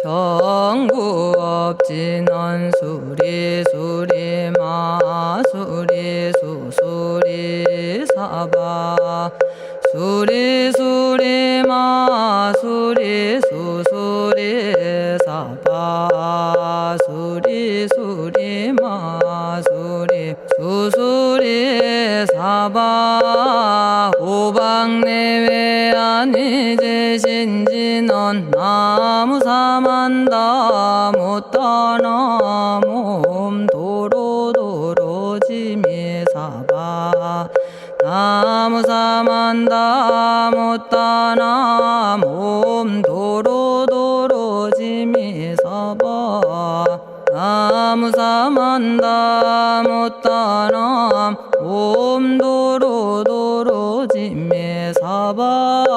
정구 없진언 수리 수리 마수리 수수리 사바 수리 수리 마수리 수수리 사바 수리 수리 마수리 수수리 사바 오방내외 아니제신진언 나무사만다 못다나 몸 도로도로지미사바 나무사만다 못다나 몸 도로도로지미사바 나무사만다 못다나 몸 도로도로지미사바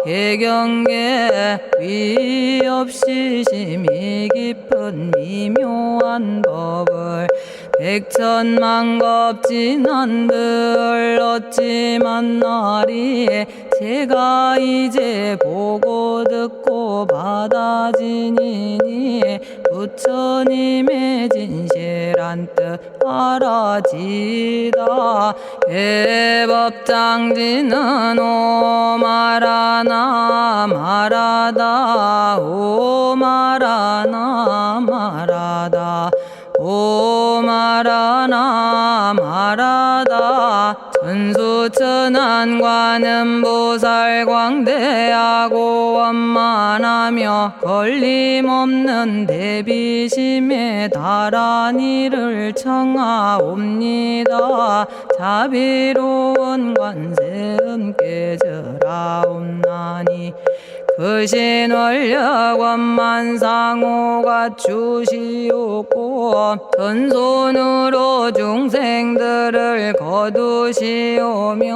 개경계 위 없이 심히 깊은 미묘한 법을 백천만겁진한들 어찌 만나리 제가 이제 보고 듣고 받아지니니 부처님의 진실한 뜻 알아지다 해법장지는 오마라나 마라다 오마라나 마라다 오마라나 마라다 천수천안관음보살 광대하고 원만하며 걸림없는 대비심에 달한 이를 청하옵니다. 자비로운 관세음께 절하옵나니 그 신원력 원만상호가 주시옵고 전손으로 중생들을 거두시오며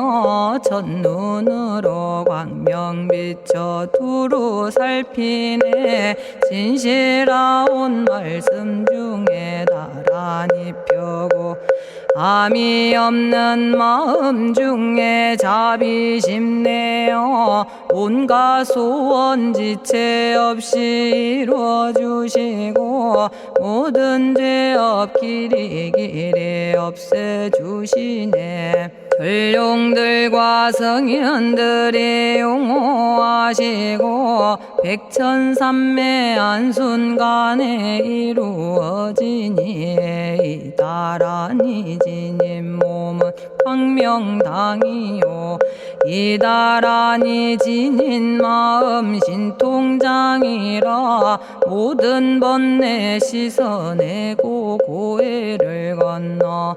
첫눈으로 광명 비춰 두루 살피네 진실하온 말씀 중에 나란히 펴고 암이 없는 마음 중에 자비심 내어 온갖 소원 지체 없이 이루어주시고 모든 죄업 길이 없애주시네. 전룡들과 성현들이 용호하시고 백천삼매 한순간에 이루어지니 이다라니 지님 몸은 광명당이요 이다라니 지닌 마음 신통장이라 모든 번뇌 씻어내고 고해를 건너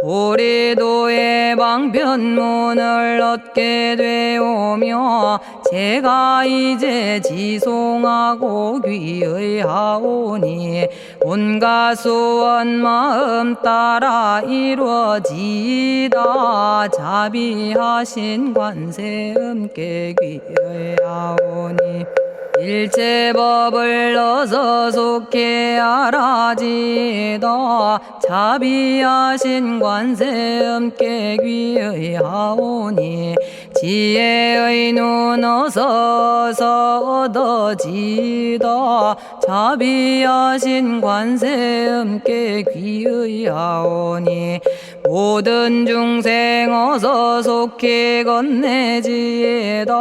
보리도의 방편문을 얻게 되오며 제가 이제 지송하고 귀의하오니 온갖 소원 마음 따라 이루어지다 자비하신 관세음께 귀의하오니 일체법을 어서 속히 알아지다 자비하신 관세음께 귀의하오니 지혜의 눈 어서 얻어지다 자비하신 관세음께 귀의하오니 모든 중생 어서 속히 건네지다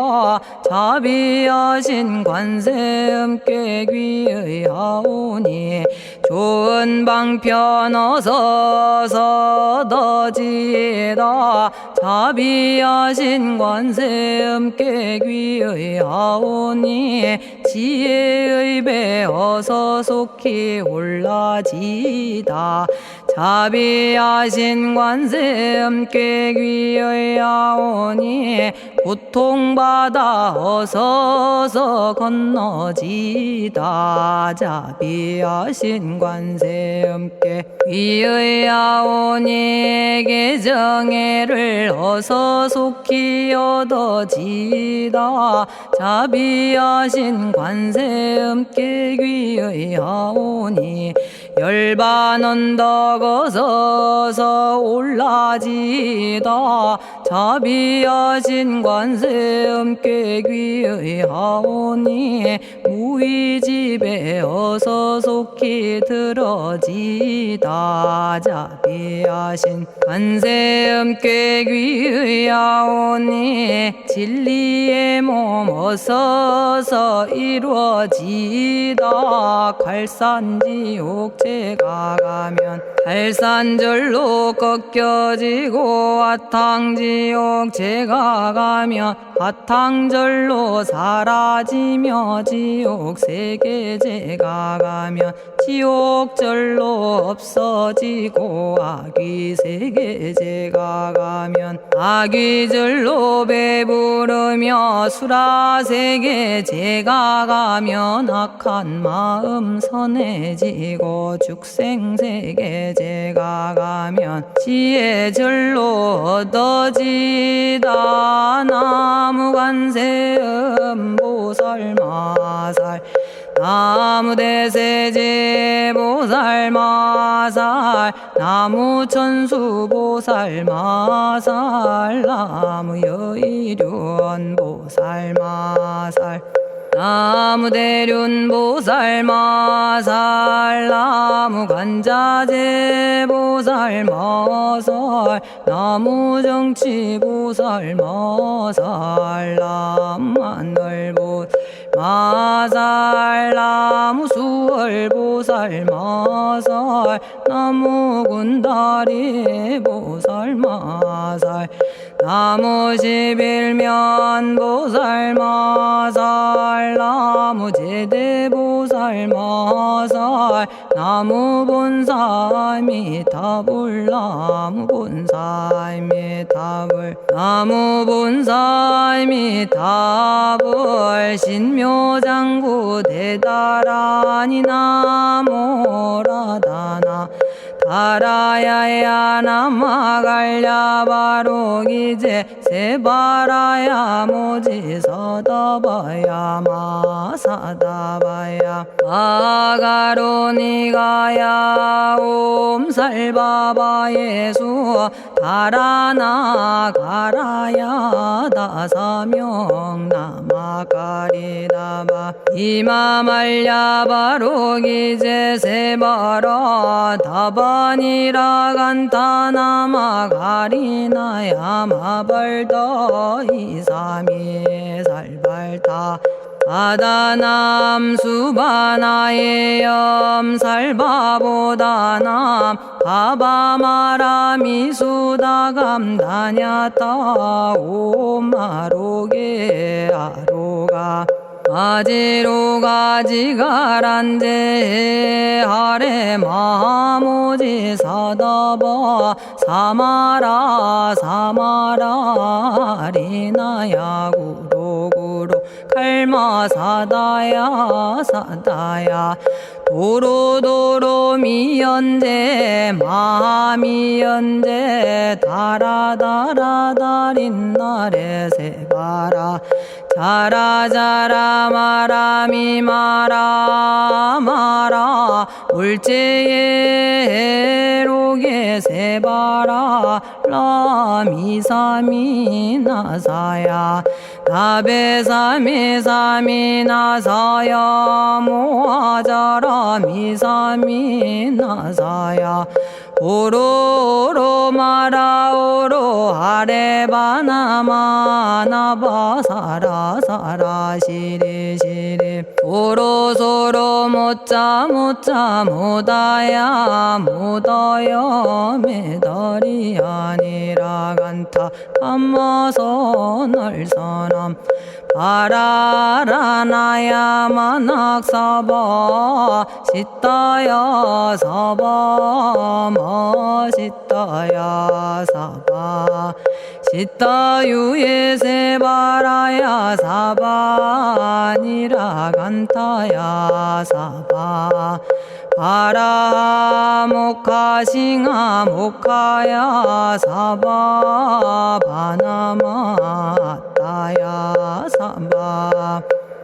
자비하신 관세음께 귀의하오니 좋은 방편 어서 얻어지다 자비하신 관세음께 귀의하오니 지혜의 배 어서 속히 올라지다 자비하신 관세음께 귀의하오니 고통받아 어서 건너지다 자비하신 관세음께 귀의하오니 개정애를 어서 속히 얻어지다 자비하신 관세음께 귀의하오니 열반 언덕 어서 올라지다 자비하신 관세음깨귀의 하오니 무의집에 어서 속히 들어지다. 자비하신 관세음깨귀의 하오니 진리의 몸 어서서 이루어지다. 갈산지옥제가 가면 갈산절로 꺾여지고 화탕지옥제가 가면 화탕절로 사라지며 지옥세계제가 가면 지옥절로 없어지고 아귀세계제가 가면 아귀절로 배부르며 수라세계제가 가면 악한 마음 선해지고 죽생세계제가 가면 지혜절로 얻어지다. 나무관세음보살마살 나무대세제보살마살 나무천수보살마살 나무여의륜보살마살 나무대륜보살마살 나무간자제보살마살 나무정치보살마살 나무하늘보살마살 나무수월보살마살 나무군다리보살마살 나무십일면보살마살 나무제대보살마살 나무본사미타불 나무본사미타불 나무본사미타불 신묘장구 대다라니 나모라다나 다라야야 나마갈야바로기제 세바라야 모지서다바야 마사다바야 아가로니가야 옴살바바예수 다라나 가라야 다사명 나마가리다바 이마말야바로기제 세바라 다바니라 간타나마 가리나야 마발더 이사미 살발타 바다남 수바나의 염살바보다남 바바마라미 수다감다냐타 오마로게 아로가 아지로가지가란제 하레 마모지 사다바 사마라 사마라 리나야 구로구로 칼마 사다야 사다야 도로도로 미연제 마미연제 다라다라다린나레 세바라 자라자라 마라미 마라 마라 울제에 로게 세바라 라미사미 나사야 나베사미사미 나사야 모아자라 미사미 나사야 오로로 마라오로 아레바나마나바 사라사라 시리시리 오로소로 못자 못자 못다야 못다야 메달이 아니라 간타 감마서 날선함 바라라나야 만학사바 시타야 사바 마시타야 사바 시타유에 세바라야 사바니라 간타야 사바 바라 모카싱아 모카야 사바 바나마따야 사바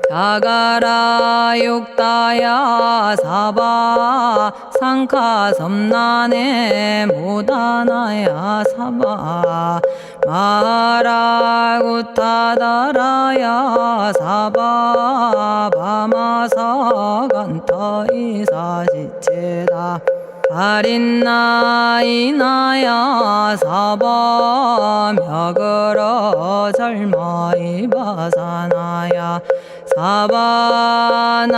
자가라 육다야 사바 상카 섬나네 모다나야 사바 마라구타다라야 사바 바마사간타 이사시체다 아린나이나야 사바 며그러 절마이바사나야 사바나모라다나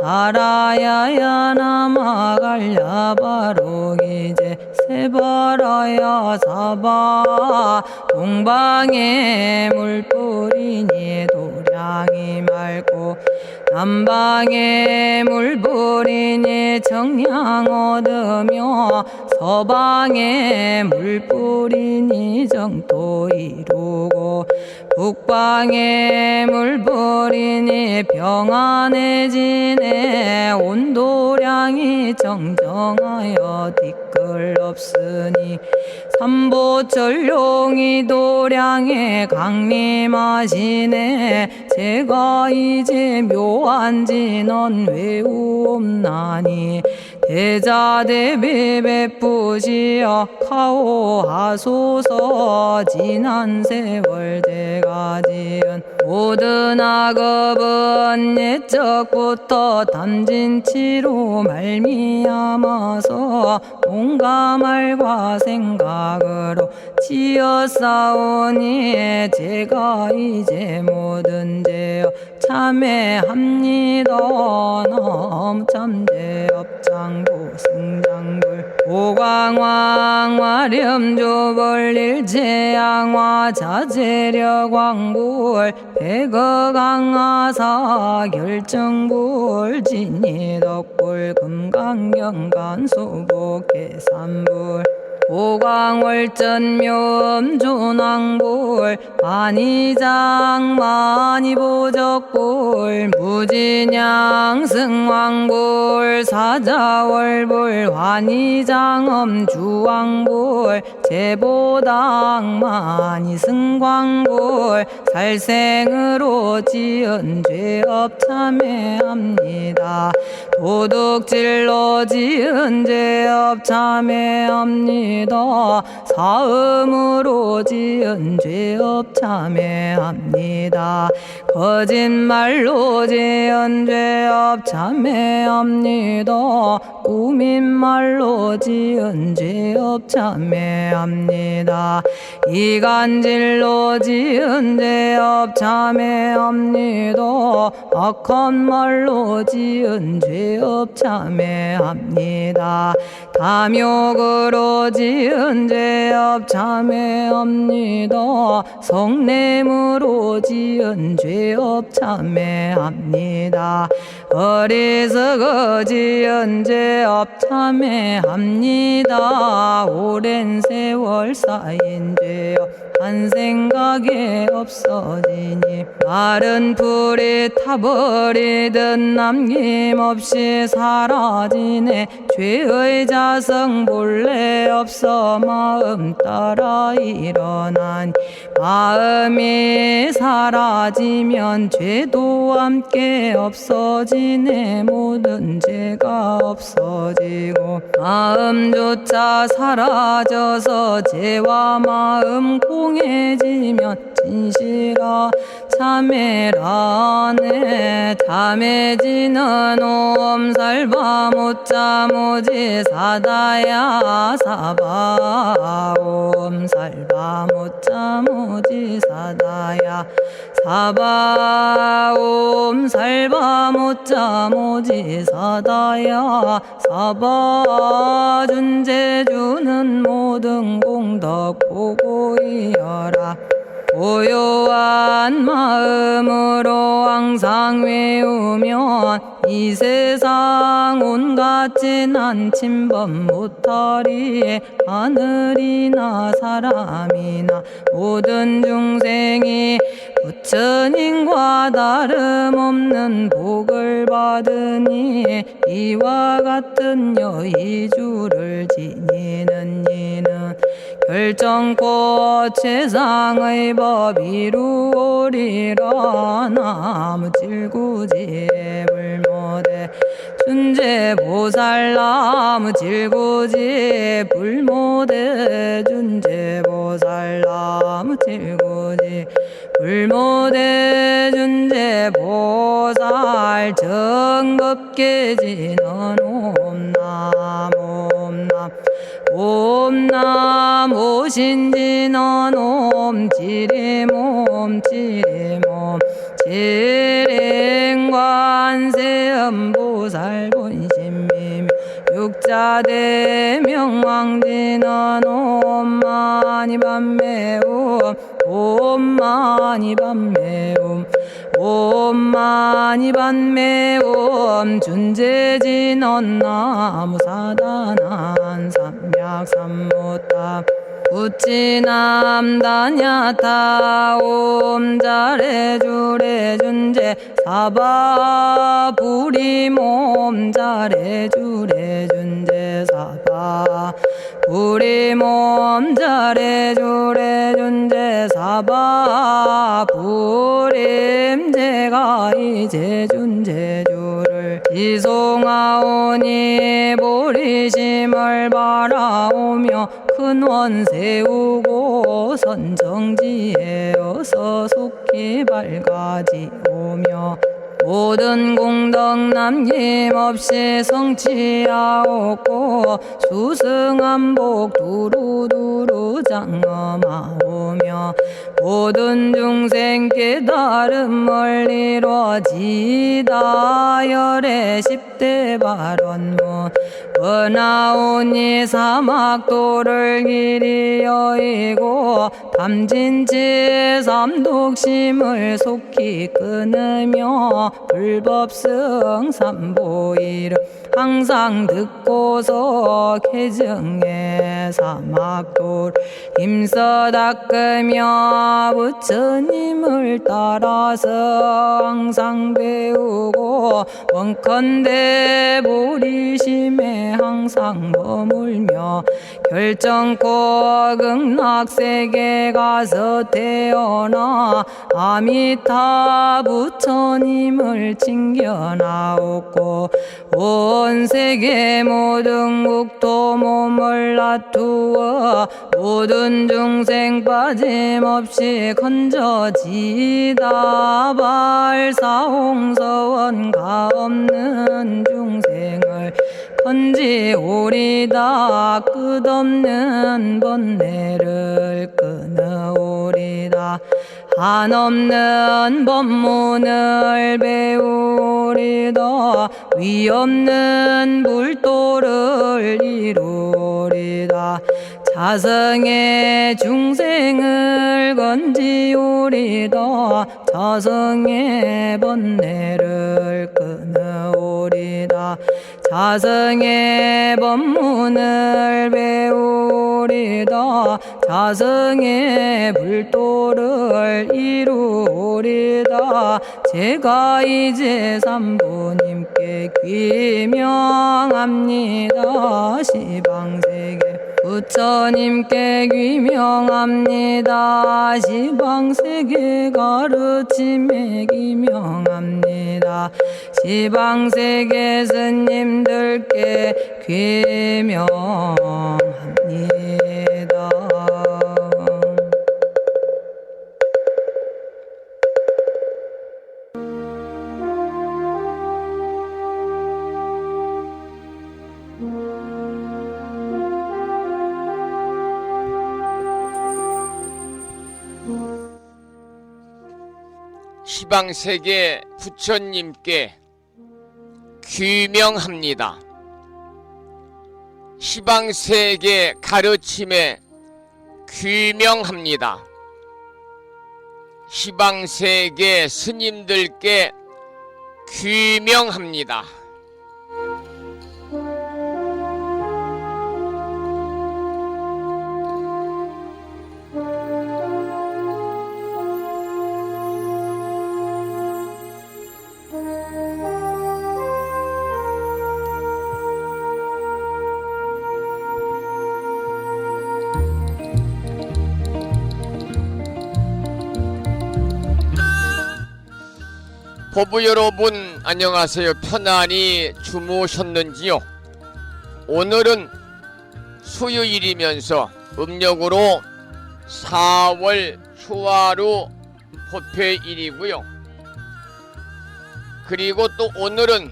다라야야 나마갈야바로기제 세바라야 사바 동방에 물뿌리니 도량이 맑고 남방에 물뿌리니 정량 얻으며 서방에 물뿌리니 정토 이루고 북방에 물뿌리니 평안해지네 온도량이 정정하여 뒤끌 없으니 삼보철룡이 도량에 강림하시네 제가 이제 묘한지 넌 외우옵나니 대자대비 베푸시어 카오하소서 지난 세월 제가 지은 모든 악업은 옛적부터 담진치로 말미암아서 온갖 말과 생각으로 지었사오니 제가 이제 모든 죄업 참회합니다. 넘참죄업장부 승장불 오광왕 화렴조벌 일체양화 자재력왕불 백어강하사 결정불 진이덕불 금강경간수복계산불 오광월전묘음존왕불 만이장 만이보적불 무진양승왕불 사자월불 환희장엄주왕불 제보당 만이승광불 살생으로 지은 죄업 참회합니다. 도둑질로 지은 죄업 참회합니다. 사음으로 지은 죄업 참회합니다. 거짓말로 지은 죄업 참회합니다. 꾸민말로 지은 죄업 참회합니다. 이간질로 지은 죄업 참회합니다. 악한 말로 지은 죄업 참회합니다. 탐욕으로 지은 죄업 참회합니다. 성냄으로 지은 죄업 참회합니다. 어리석어 지은 죄업 참회합니다. 오랜 세월 쌓인 죄업 한 생각에 없어지니 마른 풀이 타버리듯 남김없이 사라지네. 죄의 자성 본래 없어 마음 따라 일어나니 마음이 사라지면 죄도 함께 없어지네. 모든 죄가 없어지고 마음조차 사라져서 죄와 마음 공해지면 진실아 참회라네. 참해지는 옴살바 못자모지 사다야 사바 옴살바 못자모지 사다야 사바 옴살바 못자모지 사다야 사바 준재주는 모든 공덕 보고이여라. 고요한 마음으로 항상 외우면 이 세상 온갖 진한 침범 못하리. 하늘이나 사람이나 모든 중생이 부처님과 다름없는 복을 받으니 이와 같은 여의주를 지니는 이는 결정코 최상의 법 이루오리라. 나무질구지불모대 준제보살나무 질고지 불모대 준제보살나무 질고지 불모대 준제보살 정법계진원 옴남 옴남 옴남 오신진원 옴 지림옴 지림옴 지림관세음보살 본심미묘 육자대명왕진원 옴 마니밤매옴 옴 마니밤매옴 옴 마니밤매옴 준제진원 나무사단한 삼약삼무타 우치남다냐타 옴 잘해주래 준제 사바 부리몸 잘해주래 준제 사바 부리몸 잘해주래 준제 사바 부림 제가 이제 준제주를 지송하오니 보리심을 바라오며 큰원 세우고 선정지에 어서 속히 밝아지오며 모든 공덕 남김없이 성취하옵고 수승한복 두루두루 장엄하오며 모든 중생 깨달음을 이루어지다 열의 10대 발언문 은하오니 사막도를 길이 여의고 탐진치 삼독심을 속히 끊으며 불법승 삼보이를 항상 듣고서 개정의 사막도를 힘써 닦으며 부처님을 따라서 항상 배우고 원컨대 보리심에 항상 머물며 결정코 극락세계 가서 태어나 아미타 부처님을 챙겨나오고 온 세계 모든 국토 몸을 놔두어 모든 중생 빠짐없이 건져지다 발사홍서원가 없는 중생을 건지오리다 끝없는 번뇌를 끊어오리다 한없는 법문을 배우리다 위없는 불도를 이루리다 자성의 중생을 건지오리다 자성의 번뇌를 끊어오리다 자성의 법문을 배우리다 자성의 불도를 이루리다 제가 이제 삼부님께 귀명합니다 시방세계 부처님께 귀명합니다 시방세계 가르침에 귀명합니다 시방세계 스님들께 귀명합니다. 시방세계 부처님께 귀명합니다. 시방세계 가르침에 귀명합니다. 시방세계 스님들께 귀명합니다. 법부 여러분 안녕하세요. 편안히 주무셨는지요? 오늘은 수요일이면서 음력으로 4월 초하루 법회일이고요. 그리고 또 오늘은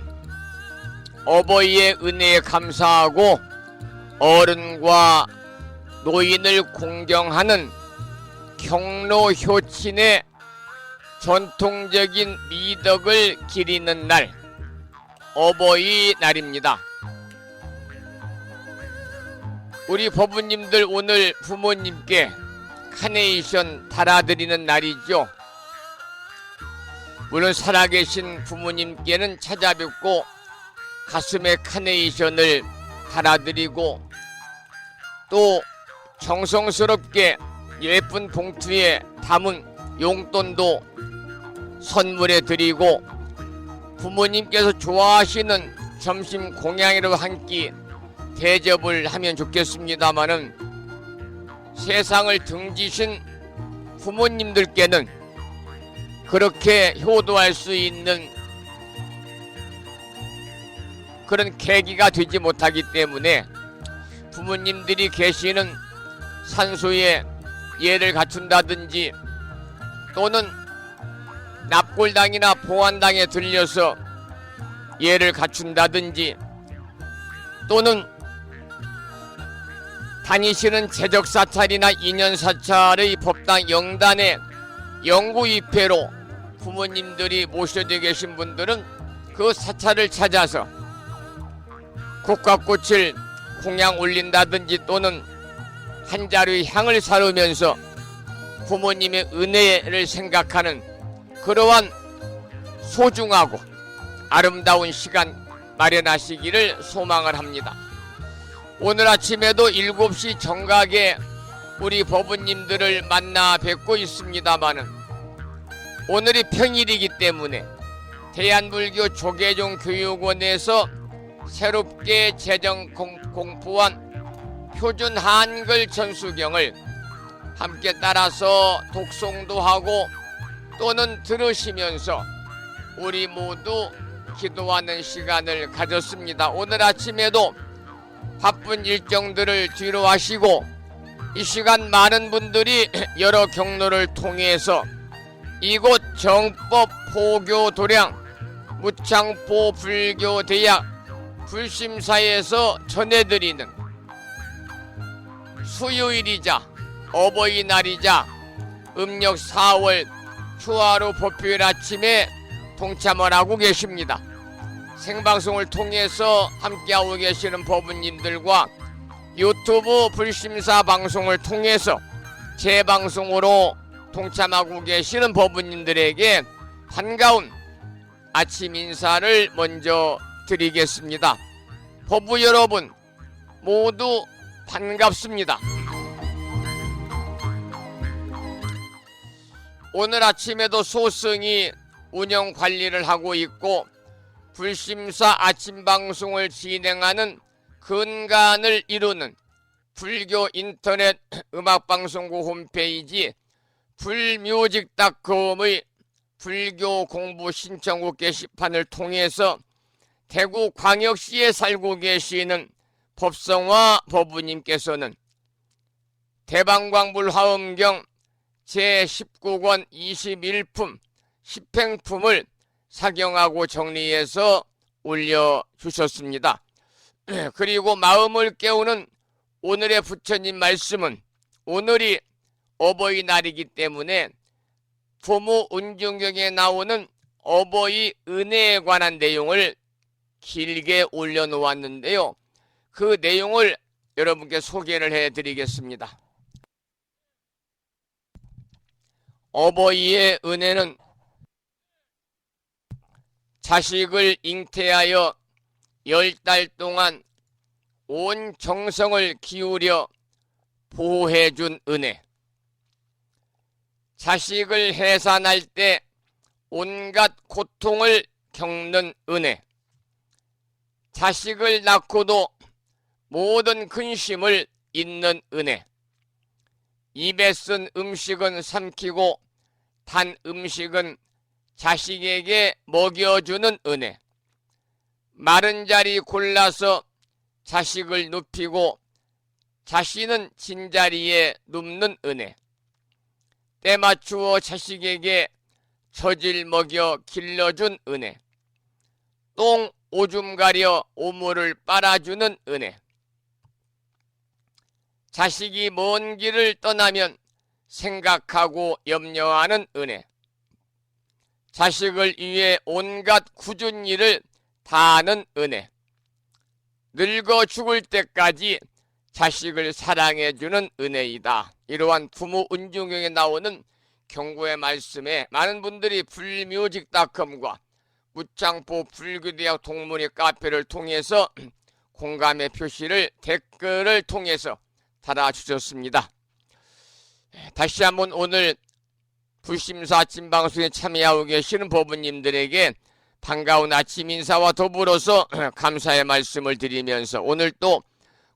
어버이의 은혜에 감사하고 어른과 노인을 공경하는 경로효친의 전통적인 미덕을 기리는 날, 어버이날입니다. 우리 법부님들 오늘 부모님께 카네이션 달아드리는 날이죠. 물론 살아계신 부모님께는 찾아뵙고 가슴에 카네이션을 달아드리고 또 정성스럽게 예쁜 봉투에 담은 용돈도 선물해 드리고 부모님께서 좋아하시는 점심 공양이라도 한 끼 대접을 하면 좋겠습니다마는 세상을 등지신 부모님들께는 그렇게 효도할 수 있는 그런 계기가 되지 못하기 때문에 부모님들이 계시는 산소에 예를 갖춘다든지 또는 납골당이나 봉안당에 들려서 예를 갖춘다든지 또는 다니시는 제적사찰이나 인연사찰의 법당 영단에 영구입회로 부모님들이 모셔져 계신 분들은 그 사찰을 찾아서 국화꽃을 공양 올린다든지 또는 한 자루의 향을 사르면서 부모님의 은혜를 생각하는 그러한 소중하고 아름다운 시간 마련하시기를 소망을 합니다. 오늘 아침에도 7시 정각에 우리 법부님들을 만나 뵙고 있습니다마는 오늘이 평일이기 때문에 대한불교 조계종 교육원에서 새롭게 제정 공포한 표준 한글 전수경을 함께 따라서 독송도 하고 또는 들으시면서 우리 모두 기도하는 시간을 가졌습니다. 오늘 아침에도 바쁜 일정들을 뒤로 하시고 이 시간 많은 분들이 여러 경로를 통해서 이곳 정법 포교 도량 무창포 불교 대학 불심사에서 전해드리는 수요일이자 어버이날이자 음력 4월 초하루 법회일 아침에 동참을 하고 계십니다. 생방송을 통해서 함께하고 계시는 법부님들과 유튜브 불심사 방송을 통해서 재방송으로 동참하고 계시는 법부님들에게 반가운 아침 인사를 먼저 드리겠습니다. 법부 여러분 모두 반갑습니다. 오늘 아침에도 소승이 운영 관리를 하고 있고 불심사 아침 방송을 진행하는 근간을 이루는 불교 인터넷 음악방송국 홈페이지 불뮤직닷컴의 불교 공부 신청국 게시판을 통해서 대구 광역시에 살고 계시는 법성화 법부님께서는 대방광불 화엄경 제19권 21품 10행품을 사경하고 정리해서 올려주셨습니다. 그리고 마음을 깨우는 오늘의 부처님 말씀은 오늘이 어버이날이기 때문에 부모 은중경에 나오는 어버이 은혜에 관한 내용을 길게 올려놓았는데요. 그 내용을 여러분께 소개를 해드리겠습니다. 어버이의 은혜는 자식을 잉태하여 10달 동안 온 정성을 기울여 보호해준 은혜. 자식을 해산할 때 온갖 고통을 겪는 은혜. 자식을 낳고도 모든 근심을 잊는 은혜. 입에 쓴 음식은 삼키고 단 음식은 자식에게 먹여주는 은혜. 마른 자리 골라서 자식을 눕히고 자신은 진 자리에 눕는 은혜. 때 맞추어 자식에게 젖을 먹여 길러준 은혜. 똥 오줌 가려 오물을 빨아주는 은혜. 자식이 먼 길을 떠나면 생각하고 염려하는 은혜. 자식을 위해 온갖 굳은 일을 다하는 은혜. 늙어 죽을 때까지 자식을 사랑해주는 은혜이다. 이러한 부모 은중경에 나오는 경고의 말씀에 많은 분들이 불뮤직닷컴과 무창포 불교대학 동문회 카페를 통해서 공감의 표시를 댓글을 통해서 달아주셨습니다. 다시 한번 오늘 불심사 아침 방송에 참여하고 계시는 법부님들에게 반가운 아침 인사와 더불어서 감사의 말씀을 드리면서 오늘 또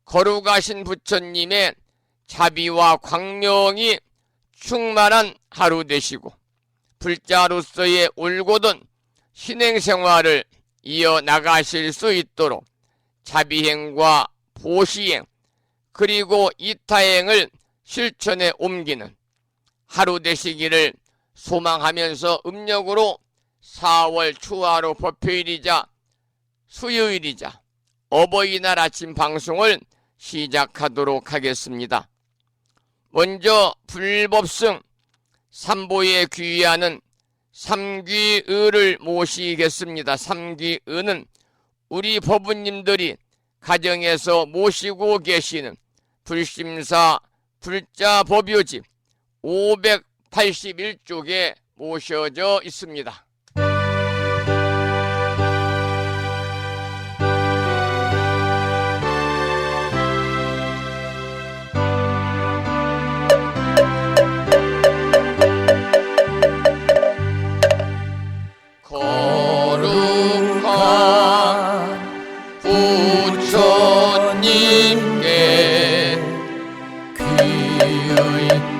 거룩하신 부처님의 자비와 광명이 충만한 하루 되시고 불자로서의 올곧은 신행생활을 이어나가실 수 있도록 자비행과 보시행 그리고 이타행을 실천에 옮기는 하루 되시기를 소망하면서 음력으로 4월 초하루 법요일이자 수요일이자 어버이날 아침 방송을 시작하도록 하겠습니다. 먼저 불법승 삼보에 귀의하는 삼귀의를 모시겠습니다. 삼귀의는 우리 법부님들이 가정에서 모시고 계시는 불심사 불자법요집 581쪽에 모셔져 있습니다. 거룩한 부처님께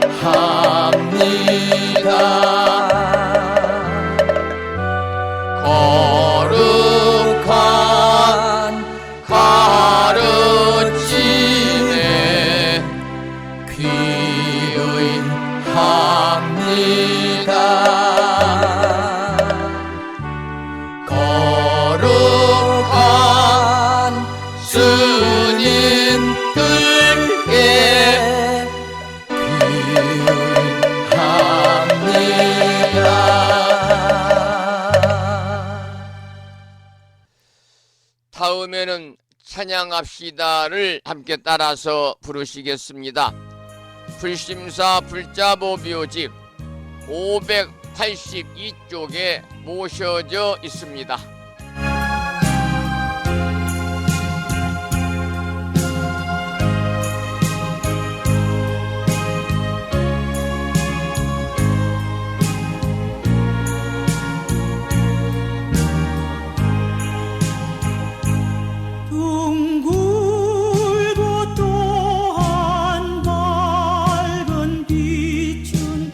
귀의합니다. 거룩한 가르침에 귀의합니다. 거룩한 스님들께 다음에는 찬양합시다를 함께 따라서 부르시겠습니다. 불심사 불자법요집 582쪽에 모셔져 있습니다. 둥글고 또한 밝은 빛은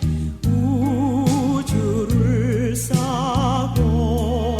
우주를 싸고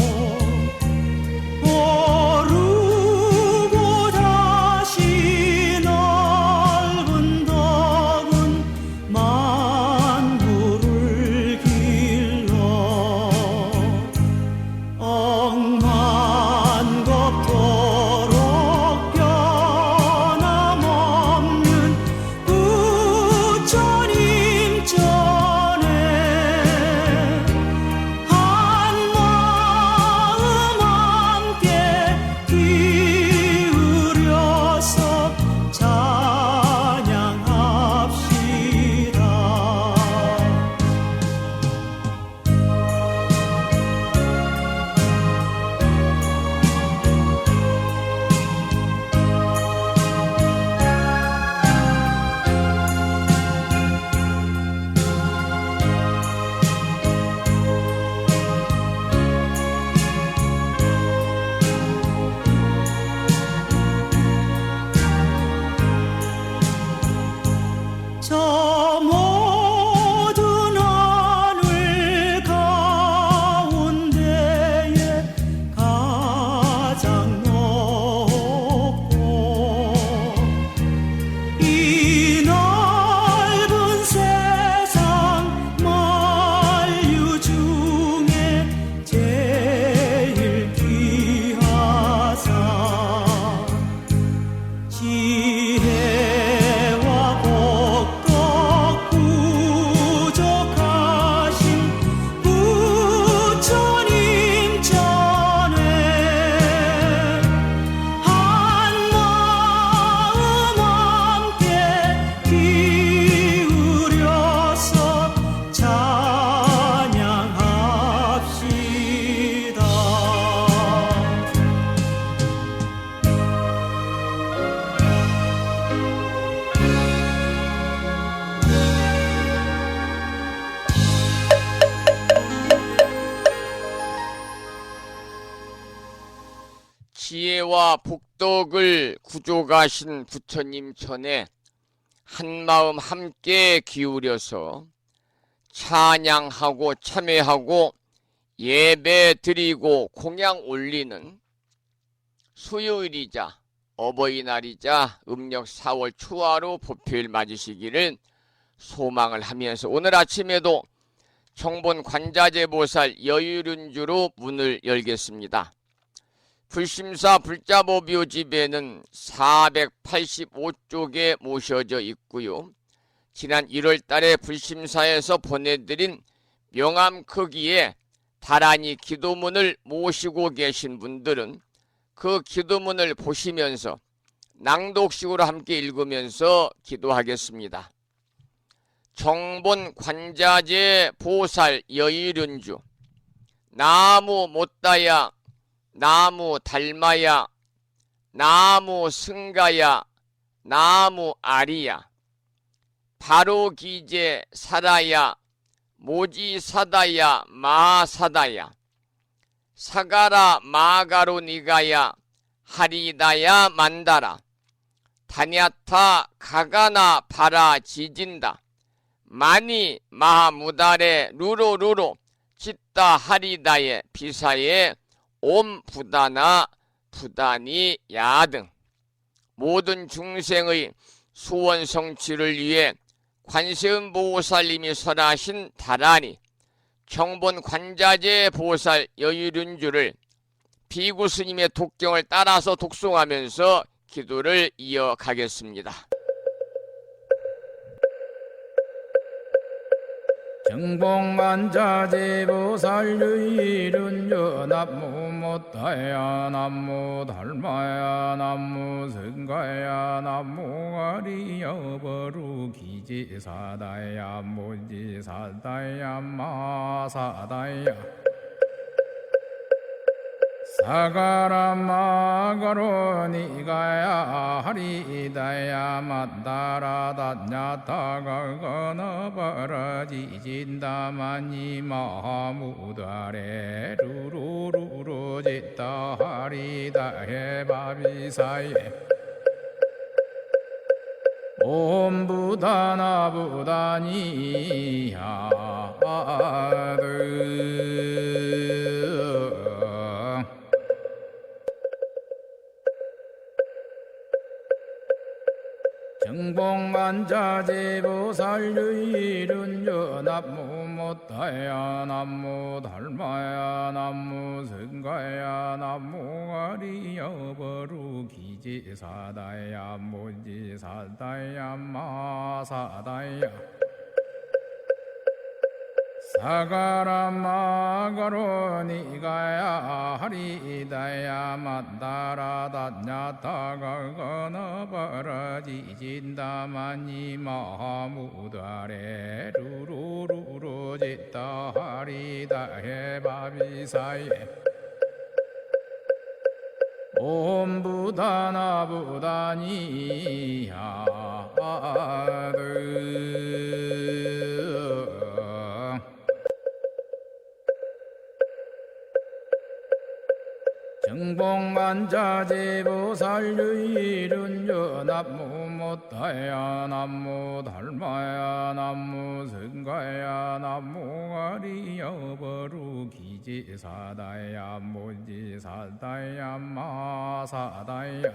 은혜와 복덕을 구족하신 부처님 전에 한마음 함께 기울여서 찬양하고 참회하고 예배 드리고 공양 올리는 수요일이자 어버이날이자 음력 4월 초하루 법회일 맞으시기를 소망을 하면서 오늘 아침에도 청본 관자재 보살 여유륜주로 문을 열겠습니다. 불심사 불자보묘집에는 485쪽에 모셔져 있고요. 지난 1월 달에 불심사에서 보내드린 명함 크기에 다란히 기도문을 모시고 계신 분들은 그 기도문을 보시면서 낭독식으로 함께 읽으면서 기도하겠습니다. 정본 관자재 보살 여의륜주 나무 못다야 나무 달마야 나무 승가야 나무 아리야 바로 기제 사라야 모지사다야 마사다야 사가라 마가로 니가야 하리다야 만다라 다냐타 가가나 바라 지진다 마니 마무다레 루로루로 짓다 하리다의 비사에 옴 부다나 부다니 야등 모든 중생의 소원 성취를 위해 관세음보살님이 설하신 다라니 청본 관자재 보살 여유륜주를 비구스님의 독경을 따라서 독송하면서 기도를 이어가겠습니다. 정봉관자재보살 유일은여 남무 못다야 남무 달마야 남무 승가야 남무 아리여 버루 기지사다야 모지사다야 마사다야 사가라 마가로 니가야 하리다야 만다라 다냐타가 거너버라 지진다마니 마무다레 루루루루 짓다 하리다 해바비사예 옴부다나 부다니야 정봉관자재보살 유일은여 남무 못다야 남무 달마야 남무 승가야 남무 아리여 버루 기지사다야 모지사다야 마사다야 사가라 마가로 니가야 하리다야 만다라 다냐타가 거너버라 지진다마니 마무다레 루루루루 짓다 하리다 해바비사예 옴부다나 부다니야 정봉관자재보살 유일은여 남무 못다야 남무 달마야 남무 승가야 남무 아리여 버루 기지사다야 모지사다야 마사다야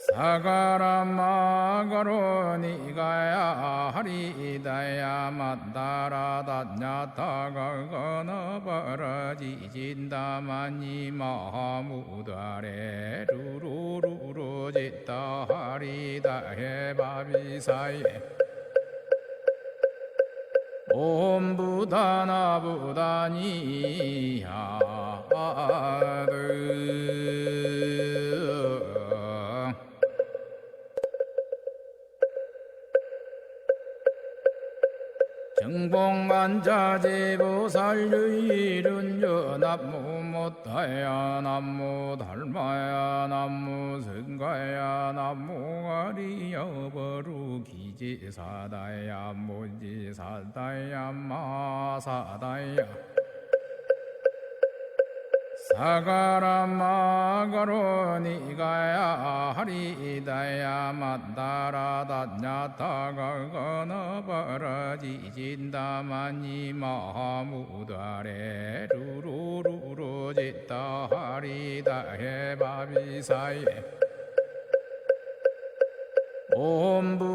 사가라 마가로 니가야 하리다야 만다라 다냐타가 거너버라 지진다마니 마무다레 루루루루 짓다 하리다 해바비사예 옴부다나 부다니야 정봉관자재보살 유일은여 남무 못다야 남무 달마야 남무 승가야 남무 아리여 버루 기지사다야 모지사다야 마사다야 사가라 마가로 니가야 하리다야 만다라 다냐타가 건어버러지진다마니 마무다레 루루루루 짓다 하리다 해바비사예 옴부다나부다니야드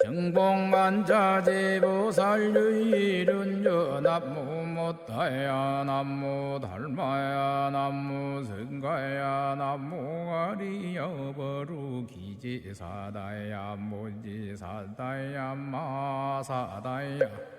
정봉만자제보살유일은여 남무못다야 남무달마야 남무승가야 남무가리여버루 기지사다야 무지사다야 마사다야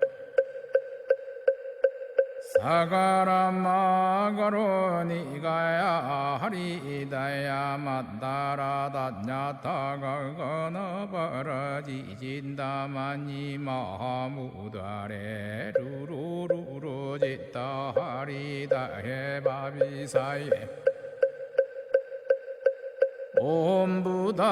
사가라 마가로 니가야 하리다야 만다라 다냐타가 건어버러지진다마니 마무다레 루루루루 짓다 하리다 해바비사예 옴부다나부다니야드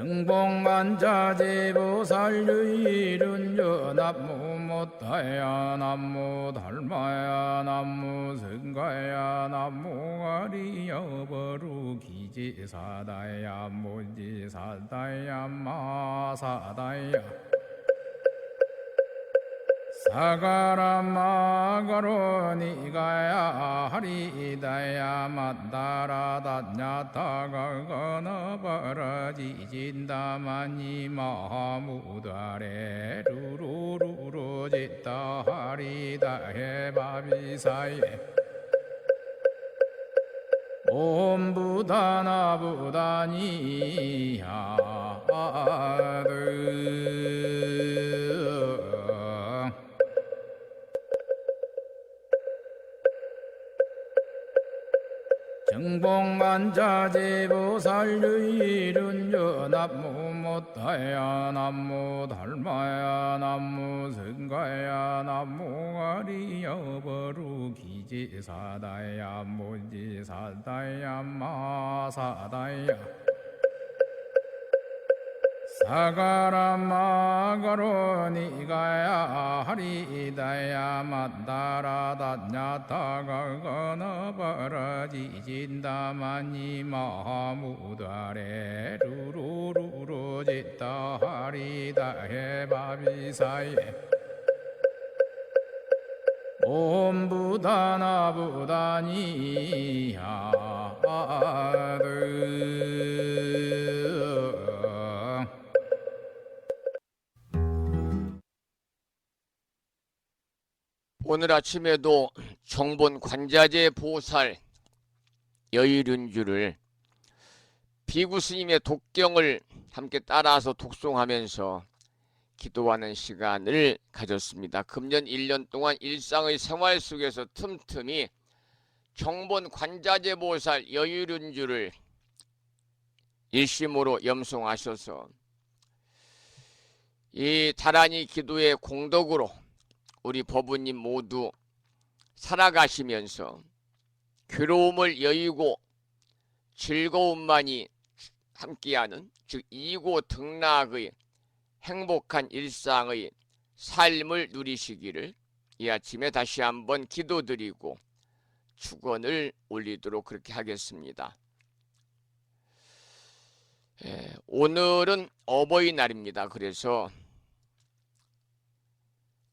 정봉만자제보살유일은여 남무못다야 남무달마야 남무승가야 남무가리여버루 기지사다야 무지사다야 마사다야 사가라 마가로 니가야 하리다야 만다라 다냐타가 건어버러지진다마니 마무다레 루루루루 짓다 하리다 해바비사예 옴부다나부다니야드 정봉만자제보살유일은여 남무못다야 남무달마야 남무승가야 남무가리여버루 기지사다야 무지사다야 마사다야 사가라 마가로 니가야 하리다야 만다라 다냐타가 건어버러지진다마니 마무다레 루루루루 짓다 하리다 해바비사예 옴부다나부다니야드 오늘 아침에도 정본 관자재 보살 여의륜주를 비구 스님의 독경을 함께 따라서 독송하면서 기도하는 시간을 가졌습니다. 금년 1년 동안 일상의 생활 속에서 틈틈이 정본 관자재 보살 여의륜주를 일심으로 염송하셔서 이 다란이 기도의 공덕으로 우리 법우님 모두 살아가시면서 괴로움을 여의고 즐거움만이 함께하는 즉 이고 등락의 행복한 일상의 삶을 누리시기를 이 아침에 다시 한번 기도드리고 축원을 올리도록 그렇게 하겠습니다. 오늘은 어버이날입니다. 그래서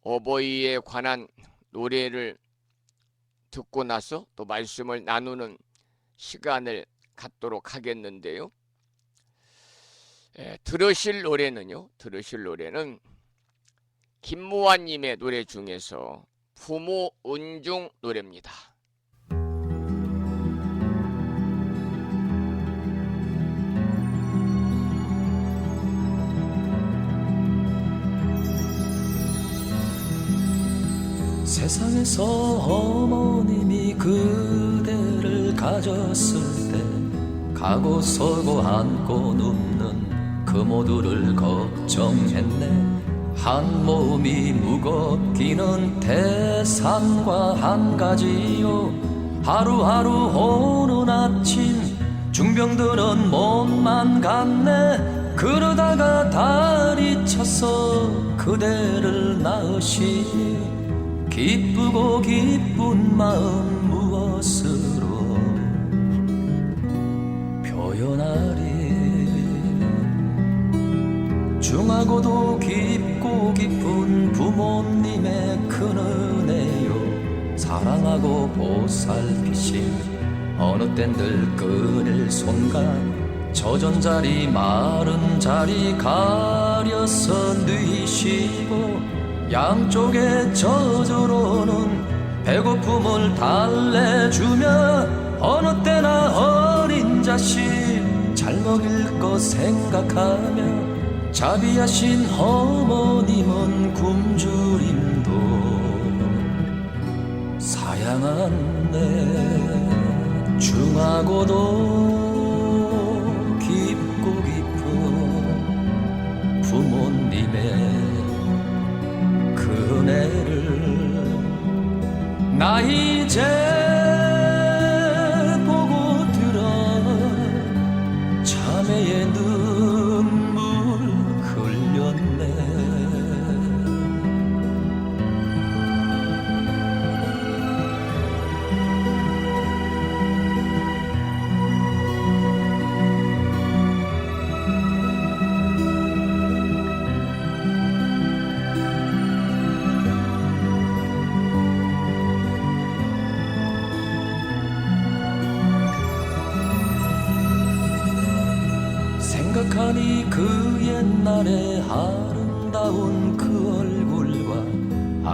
어버이에 관한 노래를 듣고 나서 또 말씀을 나누는 시간을 갖도록 하겠는데요. 들으실 노래는 김무환님의 노래 중에서 부모 은중 노래입니다. 세상에서 어머님이 그대를 가졌을 때 가고 서고 앉고 눕는 그 모두를 걱정했네. 한 몸이 무겁기는 태산과 한 가지요. 하루하루 오는 아침 중병들은 몸만 갔네. 그러다가 달이 쳤어 그대를 낳으시니 기쁘고 기쁜 마음 무엇으로 표현하리. 중하고도 깊고 깊은 부모님의 큰 은혜요. 사랑하고 보살피심 어느 땐들 끈일 손간 젖은 자리 마른 자리 가려서 뉘시고 양쪽에 젖으로는 배고픔을 달래주며 어느 때나 어린 자식 잘 먹일 거 생각하며 자비하신 어머님은 굶주림도 사양한네. 중하고도 깊고 깊은 부모님의 그 은혜를 나 이제 보고 들어 자매의 눈물 흘렸네. 생각하니 그 옛날의 아름다운 그 얼굴과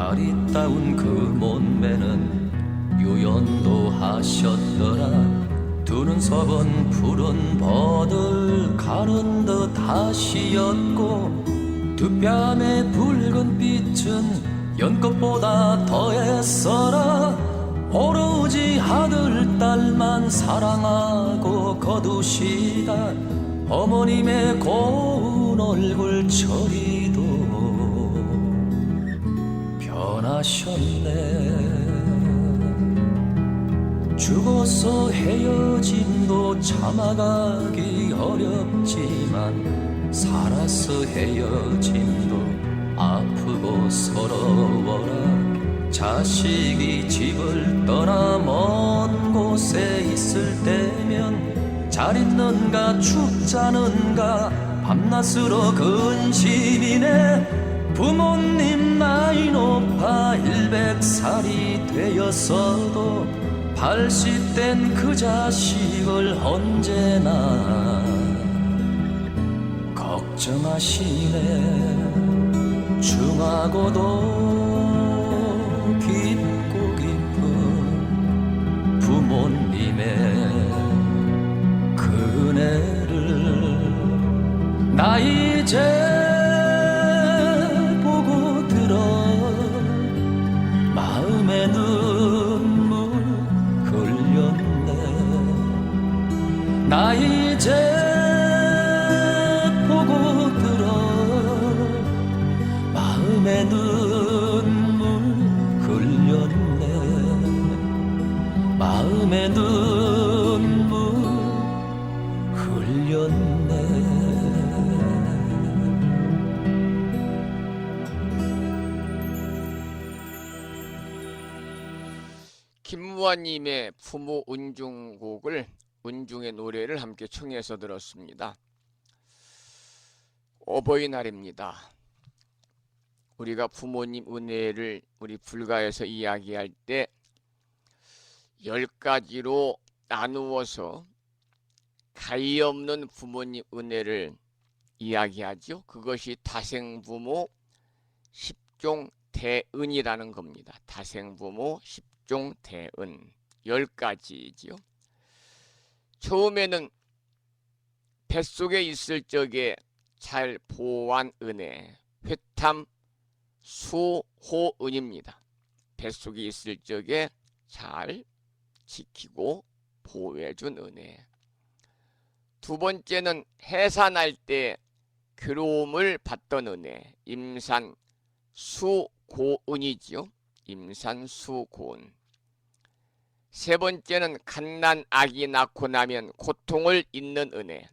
아리따운 그 몸매는 유연도 하셨더라. 두 눈썹은 푸른 버들 가른 듯 하시었고 두 뺨의 붉은 빛은 연꽃보다 더했어라. 오로지 아들 딸만 사랑하고 거두시다 어머님의 고운 얼굴 저리도 변하셨네. 죽어서 헤어짐도 참아가기 어렵지만 살아서 헤어짐도 아프고 서러워라. 자식이 집을 떠나 먼 곳에 있을 때면 잘 있는가 죽자는가 밤낮으로 근심이네. 부모님 나이 높아 100살이 되었어도 80된 그 자식을 언제나 걱정하시네. 중하고도 깊고 깊은 부모님의 은혜를 나 이제 보고 들어 마음의 눈물 흘렸네. 나 이제 보고 들어 마음의 눈물 흘렸네. 마음의 눈물 흘렸네. 김무아님의 부모 은중곡을 은중의 노래를 함께 청해서 들었습니다. 어버이날입니다. 우리가 부모님 은혜를 우리 불가에서 이야기할 때 10가지로 나누어서 가히 없는 부모님 은혜를 이야기하죠. 그것이 다생부모 10종 대은이라는 겁니다. 다생부모 10종 대은 10가지지요. 처음에는 뱃속에 있을 적에 잘 보호한 은혜, 회탐 수호은입니다. 뱃속에 있을 적에 잘 지키고 보호해준 은혜. 두 번째는 해산할 때 괴로움을 받던 은혜, 임산수고은이지요. 임산수고은. 세 번째는 갓난 아기 낳고 나면 고통을 잊는 은혜,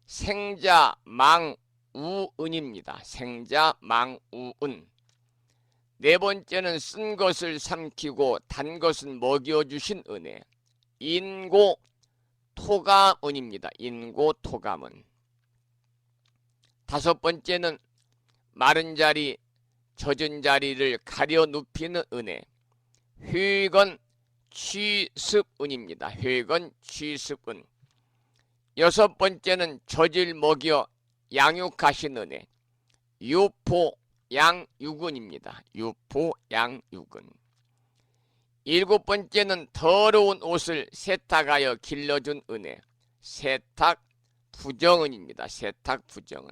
생자망우은입니다. 생자망우은. 네 번째는 쓴 것을 삼키고 단 것은 먹여주신 은혜, 인고토감은입니다. 인고토감은. 다섯 번째는 마른 자리, 젖은 자리를 가려 눕히는 은혜, 회건 취습은입니다. 회건 취습은. 여섯 번째는 젖을 먹여 양육하신 은혜, 유포양육은입니다. 유포양육은. 일곱 번째는 더러운 옷을 세탁하여 길러준 은혜, 세탁부정은입니다. 세탁부정은.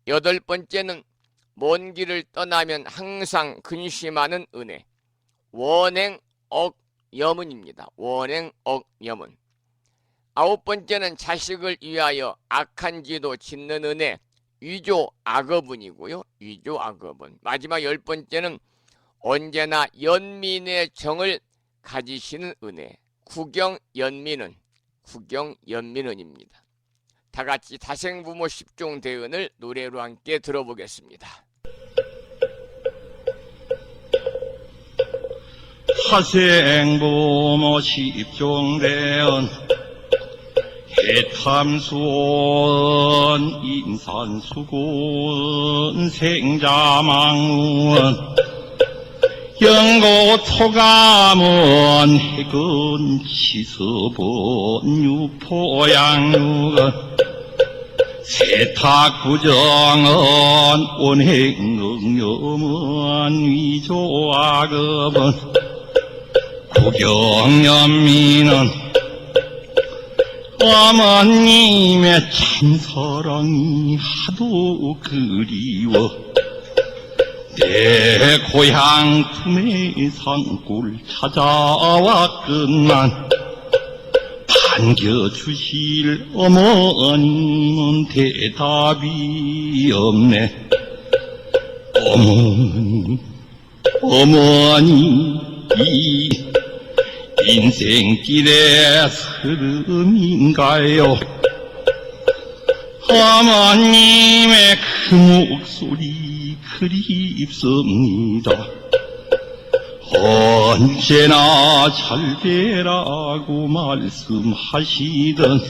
여덟 번째는 먼 길을 떠나면 항상 근심하는 은혜, 원행억염은입니다. 원행억염은. 아홉 번째는 자식을 위하여 악한 지도 짓는 은혜, 위조악업은이고요. 위조악업은. 마지막 열 번째는 언제나 연민의 정을 가지시는 은혜, 구경연민은. 구경연민은입니다. 다같이 다생부모 10종 대은을 노래로 함께 들어보겠습니다. 타생부모 10종 대은 해탐수원 임산수군 생자망원 영고토감원 해근 치서본 유포양육은 세탁부정은 원행응염은 위조악업은 구경연민은 어머님의 참사랑이 하도 그리워 내 고향 품에 산골 찾아왔건만 반겨주실 어머니는 대답이 없네. 어머니 이 인생길의 흐름인가요? 어머님의 그 목소리 그립습니다. 언제나 잘 되라고 말씀하시던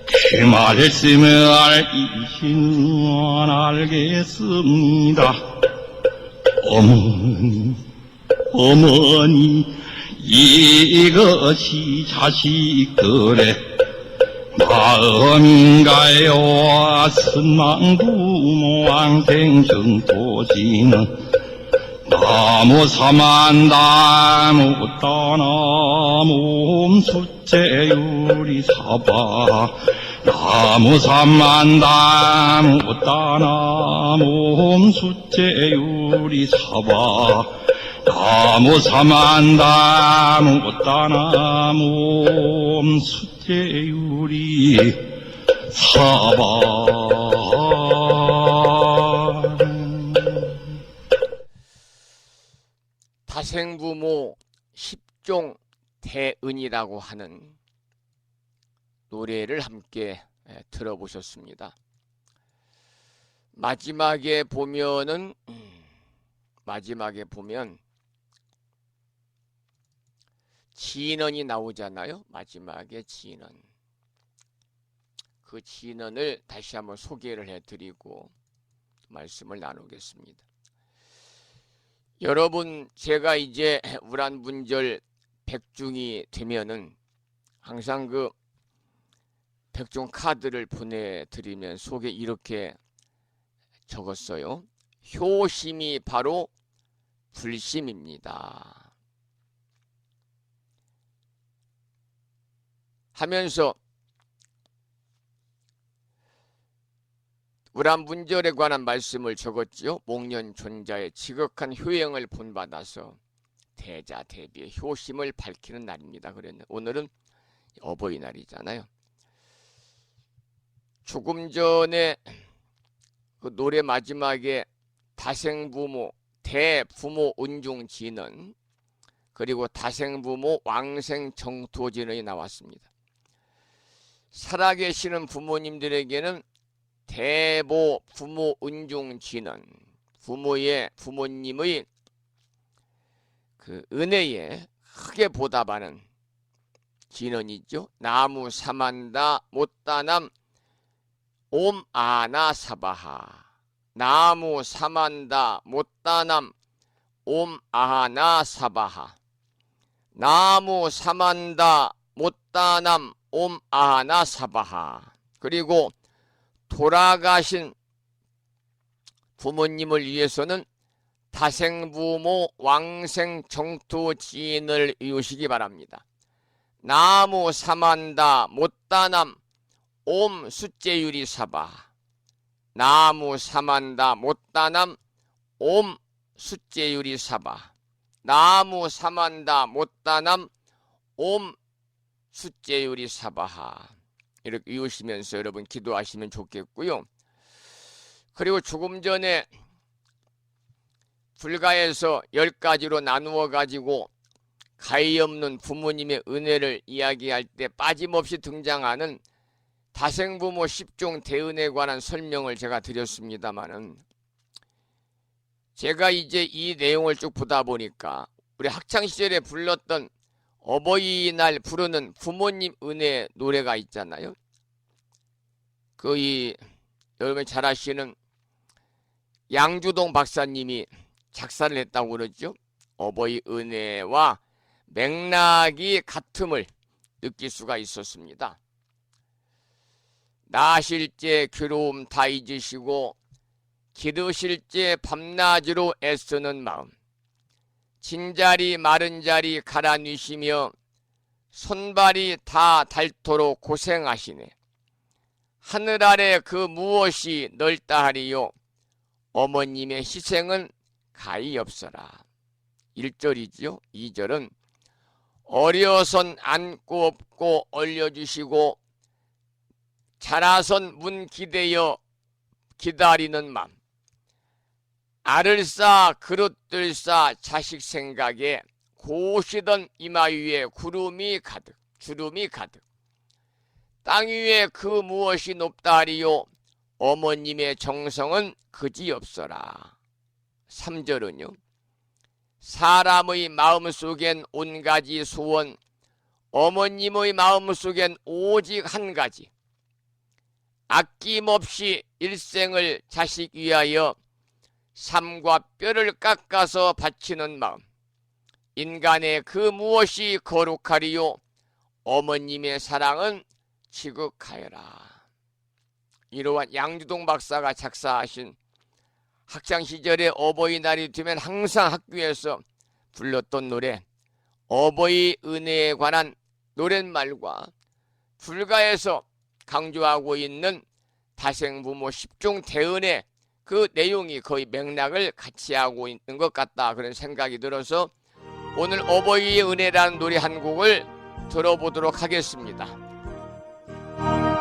그 말씀을 이제는 알겠습니다. 어머니 이것이 자식들의 마음인가요? 선망부모 왕생정도지는 나무 사만 나무 따나 몸숫제유리 사바 나무 사만 나무 따나 몸숫제유리 사바 나무 사만 나무 따나 몸숫제유리 사바. 다생부모 10종 대은이라고 하는 노래를 함께 들어보셨습니다. 마지막에 보면 진언이 나오잖아요. 마지막에 진언. 그 진언을 다시 한번 소개를 해드리고 말씀을 나누겠습니다. 여러분, 제가 이제 우란분절 백중이 되면은 항상 그 백중 카드를 보내드리면 속에 이렇게 적었어요. 효심이 바로 불심입니다 하면서 우란분절에 관한 말씀을 적었지요. 목련존자의 지극한 효행을 본받아서 대자대비의 효심을 밝히는 날입니다. 그랬는데 오늘은 어버이날이잖아요. 조금 전에 그 노래 마지막에 다생부모, 대부모 운중진언, 그리고 다생부모 왕생정토진언이 나왔습니다. 살아계시는 부모님들에게는 대보 부모 운중진언, 부모님의 그 은혜에 크게 보답하는 진언이죠. 나무 사만다 못다남 옴아하나사바하. 나무 사만다 못다남 옴아하나사바하. 나무 사만다 못다남 옴아하나사바하. 그리고 돌아가신 부모님을 위해서는 다생부모 왕생정토지인을 이루시기 바랍니다. 나무 사만다 못다남 옴 숫제유리 사바. 나무 사만다 못다남 옴 숫제유리 사바. 나무 사만다 못다남 옴 숫제유리 사바하. 이렇게 이으시면서 여러분 기도하시면 좋겠고요. 그리고 조금 전에 불가에서 10가지로 나누어 가지고 가히 없는 부모님의 은혜를 이야기할 때 빠짐없이 등장하는 다생부모 10종 대은에 관한 설명을 제가 드렸습니다마는, 제가 이제 이 내용을 쭉 보다 보니까 우리 학창시절에 불렀던 어버이날 부르는 부모님 은혜 노래가 있잖아요. 여러분 잘 아시는 양주동 박사님이 작사를 했다고 그러죠. 어버이 은혜와 맥락이 같음을 느낄 수가 있었습니다. 나실 때 괴로움 다 잊으시고 기르실 때 밤낮으로 애쓰는 마음, 진자리 마른 자리 갈아 뉘시며 손발이 다 닳도록 고생하시네. 하늘 아래 그 무엇이 넓다 하리요. 어머님의 희생은 가히 없어라. 1절이죠. 2절은 어려선 안고 업고 얼려주시고 자라선 문 기대어 기다리는 맘. 알을 쌓아 그릇들 쌓아 자식 생각에 고시던 이마 위에 구름이 가득, 주름이 가득. 땅 위에 그 무엇이 높다 하리요. 어머님의 정성은 그지없어라. 3절은요. 사람의 마음속엔 온가지 소원, 어머님의 마음속엔 오직 한 가지. 아낌없이 일생을 자식 위하여 삶과 뼈를 깎아서 바치는 마음. 인간의 그 무엇이 거룩하리요. 어머님의 사랑은 지극하여라. 이러한 양주동 박사가 작사하신 학창시절에 어버이날이 되면 항상 학교에서 불렀던 노래, 어버이 은혜에 관한 노랫말과 불가에서 강조하고 있는 다생부모 10종 대은의 그 내용이 거의 맥락을 같이 하고 있는 것 같다, 그런 생각이 들어서 오늘 어버이의 은혜라는 노래 한 곡을 들어보도록 하겠습니다. 정말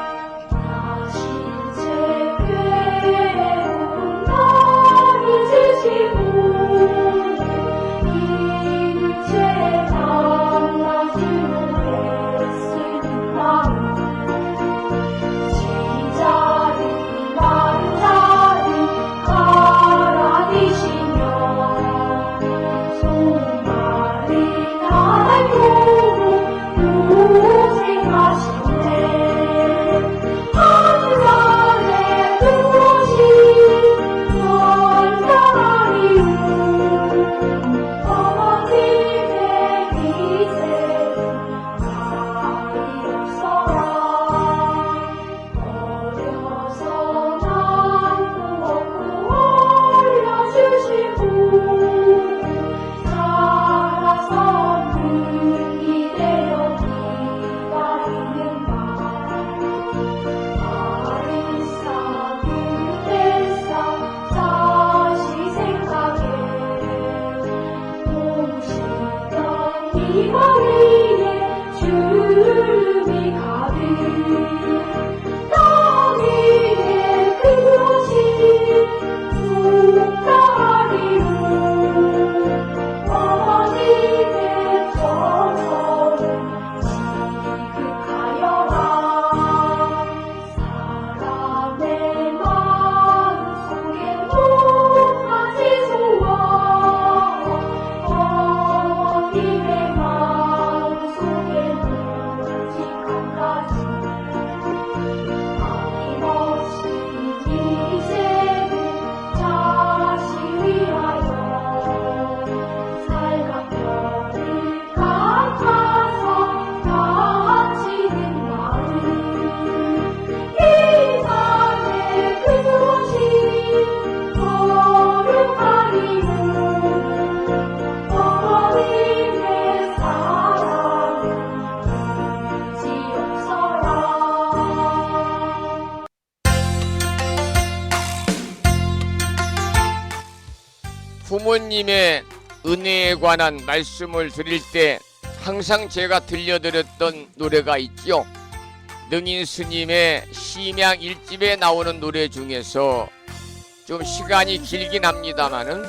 부모님의 은혜에 관한 말씀을 드릴 때 항상 제가 들려드렸던 노래가 있죠. 능인 스님의 심양 1집에 나오는 노래 중에서 좀 시간이 길긴 합니다마는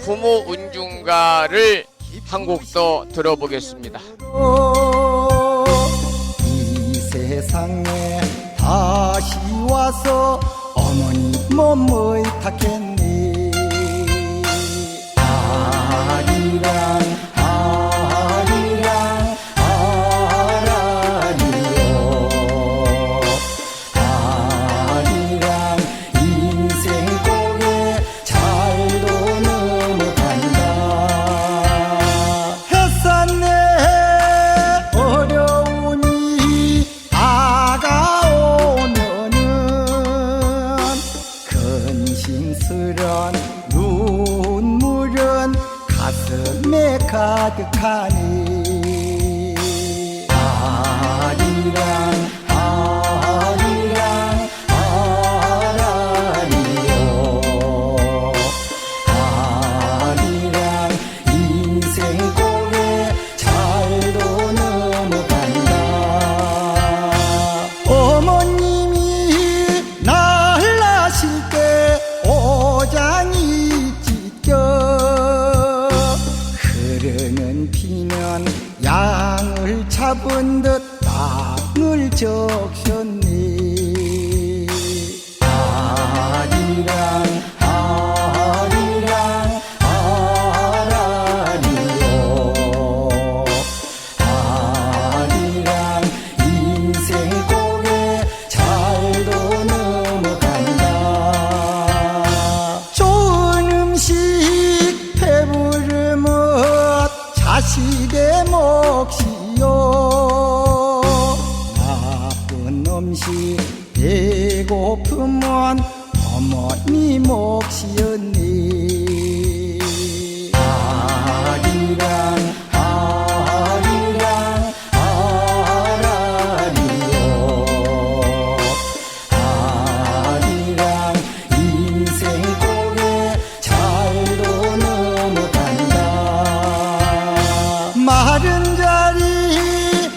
부모 은중가를 한 곡 더 들어보겠습니다. 이 세상에 다시 와서 어머니 몸을 탁했니. 아리랑 아리랑 아라리요. 아리랑 인생 고개 잘도 넘어간다. 했었네 어려우니 다가오면은 근심스런 눈물은 가슴에 가득하니. 아리랑 아리랑 아라리요. 아리랑 인생 고개 잘도 넘어간다. 어머님이 날 낳으실 때 오장이 찢겨 흐르는 피면 양을 잡은 듯 땅을 적셨니. 아리랑 아리랑 아라리요. 아리랑 인생 고개 잘도 넘어간다. 좋은 음식 배부름은 자식의 몫이요. 나쁜 음식 배고프면 어머니 몫이었니. 아리랑 아리랑 아라리요. 아리랑 인생 고개 잘도 넘어간다. 마른 자리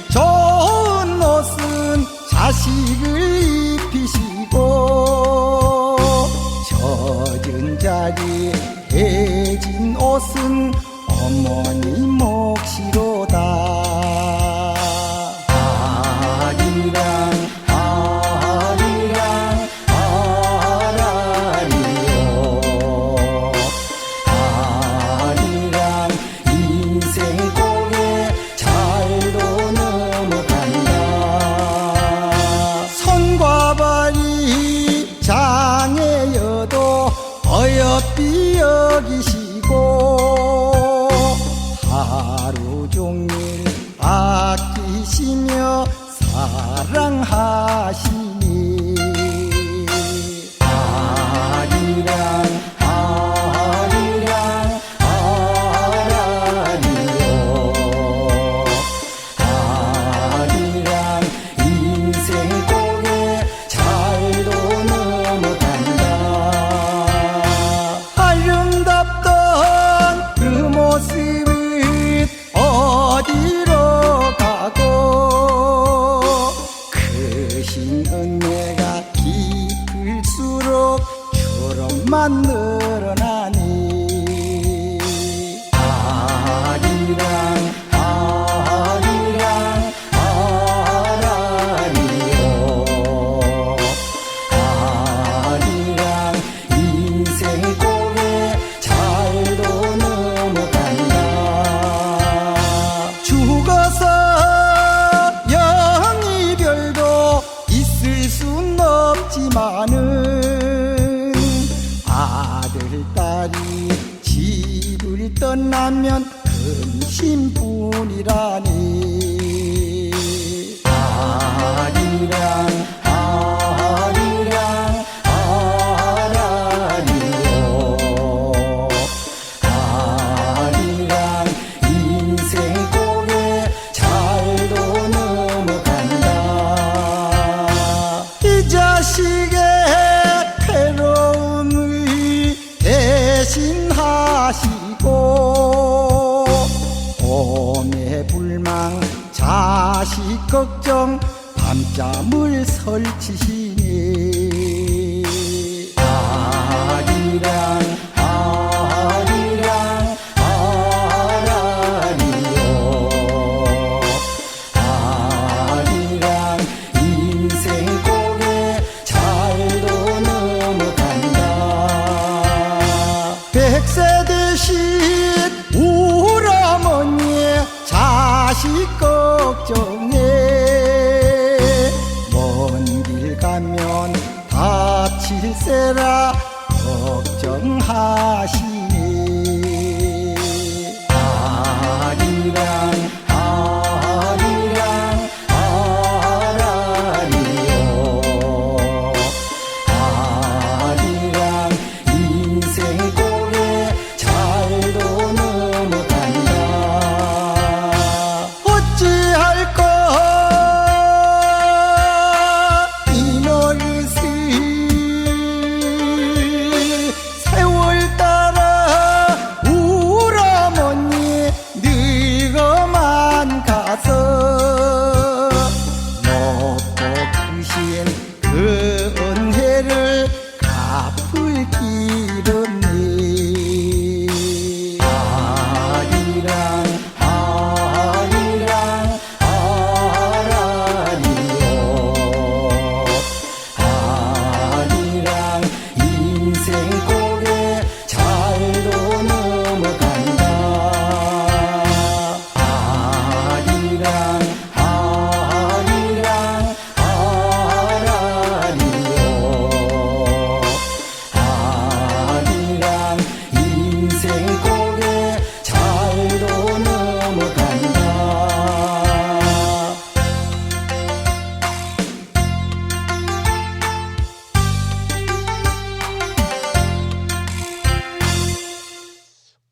좋은 옷은 자식을 입히시고 젖은 자리 해진 옷은 어머니 몫이로다. 아리랑 아리랑 아라리요. 아리랑 인생 고개 잘도 넘어간다. 손과 발이 장애여도 어여삐 여기시고 하루 종일 아끼시며 사랑하시니. 아리랑 아리랑 아라리요. 아리랑 인생 고개 잘도 넘어간다. 아름답던 그 모습은 어디로 가고 크신 은혜가 깊을수록 주름만 늘어나니. 아리랑 아리랑 아라리요. 아리랑 인생 고개 잘도 넘어간다. 죽어서 영이별도 있을 순 없지만은 아들 딸이 집을 떠나면 근심뿐이라니. 아리랑 아리랑 아라리요. 아리랑 인생 고개 잘도 넘어간다. 이 자식의 괴로움을 대신하시 걸치시네. 아리랑 아리랑 아라리요. 아리랑 인생 고개 잘도 넘어간다. 100세 되신 우라머니의 자식 걱정해. 먼 길 가면 다칠세라 걱정하시네. 아리랑 아리랑 아라리요. 아리랑 인생 고개 잘도 넘어간다. 어찌할까 이 노릇을 세월 따라 우라머니 늙어만 가서 높고 크신 그 은혜를 갚을 길 없네. 아리랑 아리랑 아라리요. 아리랑 인생 고개 잘도 넘어간다. 아리랑 아리랑 아라리요. 아리랑 인생 고개 잘도 넘어간다.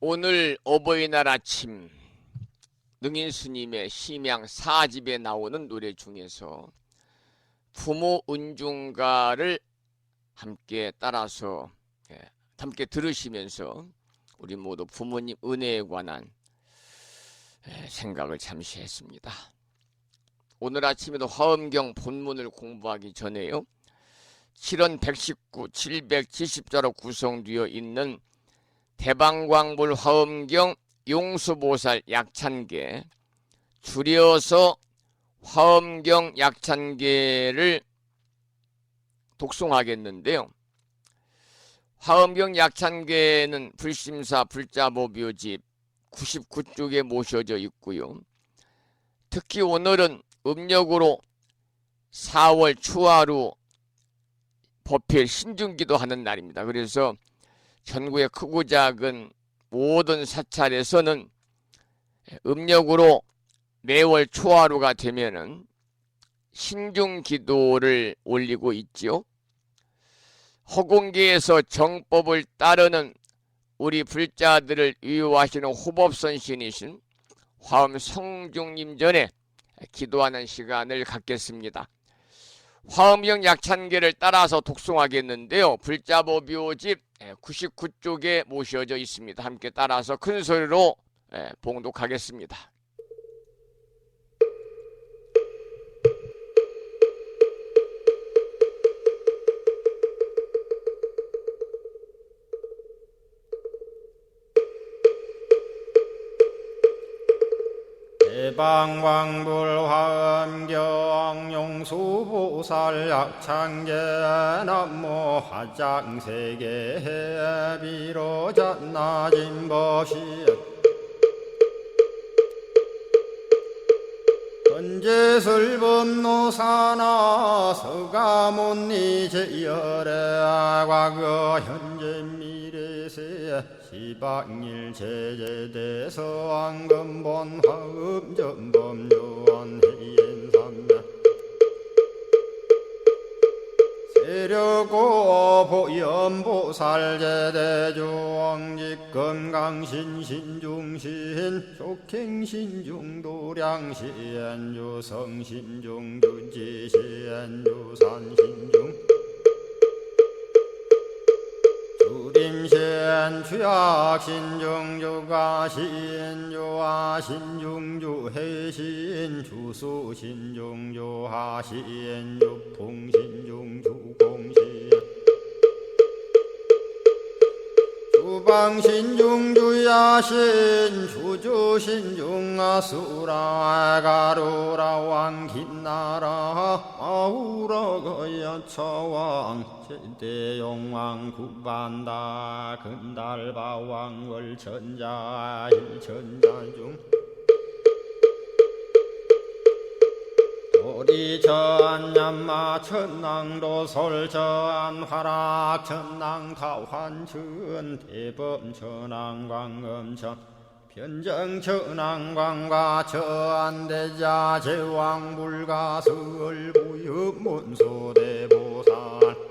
오늘 어버이날 아침 능인스님의 심양 4집에 나오는 노래 중에서 부모 은중가를 함께 따라서 함께 들으시면서 우리 모두 부모님 은혜에 관한 생각을 잠시 했습니다. 오늘 아침에도 화엄경 본문을 공부하기 전에요, 7원 119, 770자로 구성되어 있는 대방광불 화엄경 용수보살 약찬계, 줄여서 화엄경 약찬계를 독송하겠는데요. 화엄경 약찬계는 불심사 불자보묘집 99쪽에 모셔져 있고요. 특히 오늘은 음력으로 4월 추하루 법회 신중기도 하는 날입니다. 그래서 전국의 크고 작은 모든 사찰에서는 음력으로 매월 초하루가 되면은 신중기도를 올리고 있지요. 허공계에서 정법을 따르는 우리 불자들을 위로하시는 호법선신이신 화엄 성중님 전에 기도하는 시간을 갖겠습니다. 화엄경 약찬계를 따라서 독송하겠는데요. 불자보묘집 99쪽에 모셔져 있습니다. 함께 따라서 큰 소리로 봉독하겠습니다. 대방광불 화엄경 용수보살 약찬계 남모 화장세계 비로잣나진 법시 헌재설법노사나 서가문니 제열의 과거 현재 미래세 시방일 제제대서 안금본 화음전범요원 해인삼매 세력고 보연보살 제대주왕직 건강신신중신 족행신중도량시엔주성신중주지시엔주산신중 주림시 시엔 주약 신중주가 신주하 신중주 해신 주수 신중주 하신 유풍 신중주 공시 주방 신중주야신 주주 신중아수라 가루라 왕긴나라 아우라 거야차왕 제대용왕 구반다 근달바왕 월천자 일천자중 도리천 얀마 천낭도 솔천 화락 천낭 타환천 대범 천왕 광음천 변정 천왕 광과 천대자 제왕 불가설 부유 문소대보살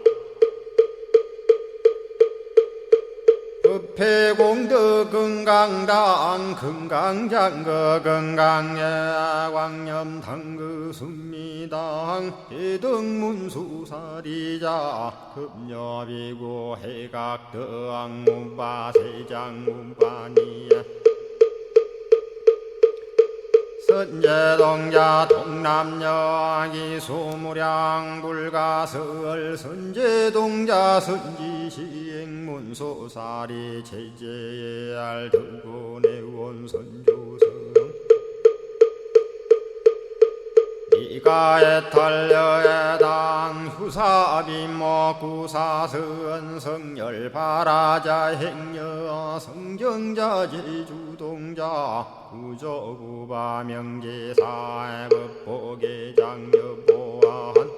법회공덕 건강당 건강장거 건강예 광염당그 순미당 대등문수사리자 급여비고 해각덕 문바 세장 문바니야 선제동자 동남여기 소무량 불가설 선제동자 선지시행문소사리 제제알 등군의원 선조성 이가에 탈려에당 후사비모 구사선 성열 바라자 행여 성정자 제주동자 구조구바 명제사 법보계장 여보한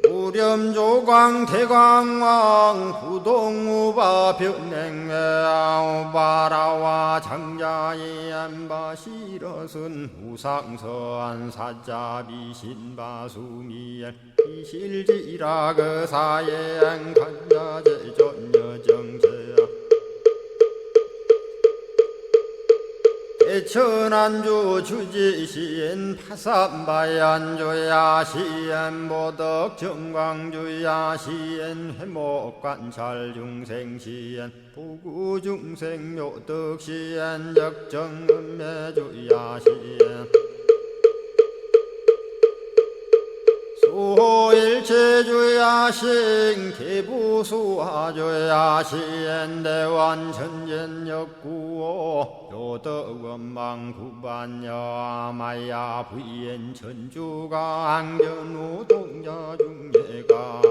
우렴조광 대광왕 부동우바 변행매아 우바라와 장자이 안바시러선 우상서안 사자비 신바수미엘 이실지라 그 사예안 간자제 전여정세야 대천안주 주지시엔 파산바얀주야 시엔 보덕 정광주야 시엔 해목관찰 중생 시엔 부구중생 묘덕 시엔 적정음매주야 시엔 수호일체주야신 개부수하주야신 대완천전역구호 요덕원망구반여 마야 부인 천주가 ang전우 동자중예가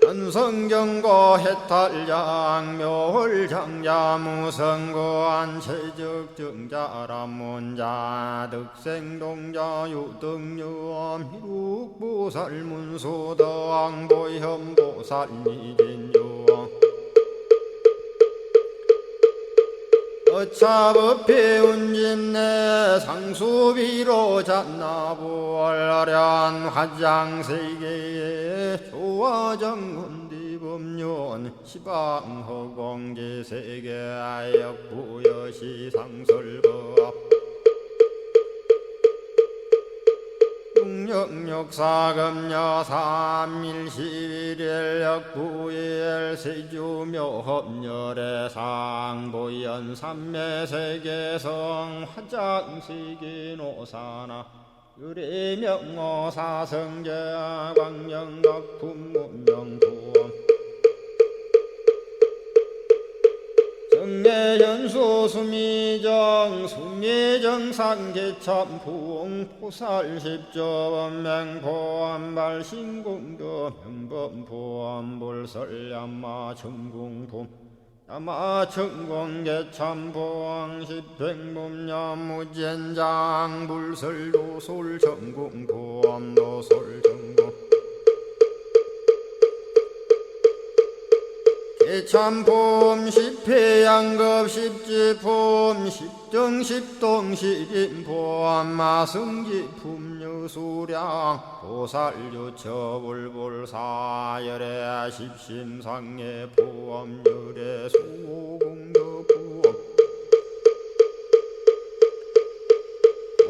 현성경고 해탈장 묘홀장자 무성고한 체적정자람문자 득생동자 유등유엄 희룩보살문소덕보현보살 미진유엄 어차법회 운진내 상수비로 잔나부얼련 화장세계에 조화정훈디법륜 시방허공제세계아역부여시 상설법 육력사금여 삼일시일일 역부일 세주묘협열의 상보연 삼매세계성 화장시기노사나 의례명어사성제 광영덕품문명부엄 정례현수 수미정 수미정상계참풍 포살십조범맹포암발 신공도 명범포암불설야마 천궁품 야마천공계참포항 십행범야무젠장 불설도솔 천궁포암도솔 참폼 십회양급 십지폼 십정 십동 십인폼 마승지품 유수량 보살유처불불사열의 십심상의 포함열의 수공덕부엄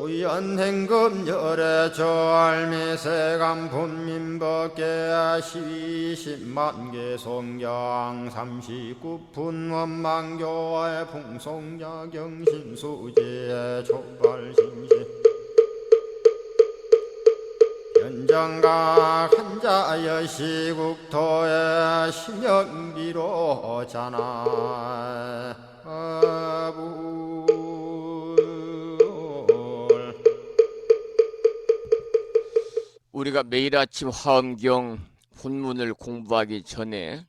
우연행금열의 절미세간 분민법계 12십만개 송경 39분 원망교화의 풍송야경신수지의 촉발신시 현정각 한자여 시국토의 심영비로 자나부 우리가 매일 아침 화엄경 본문을 공부하기 전에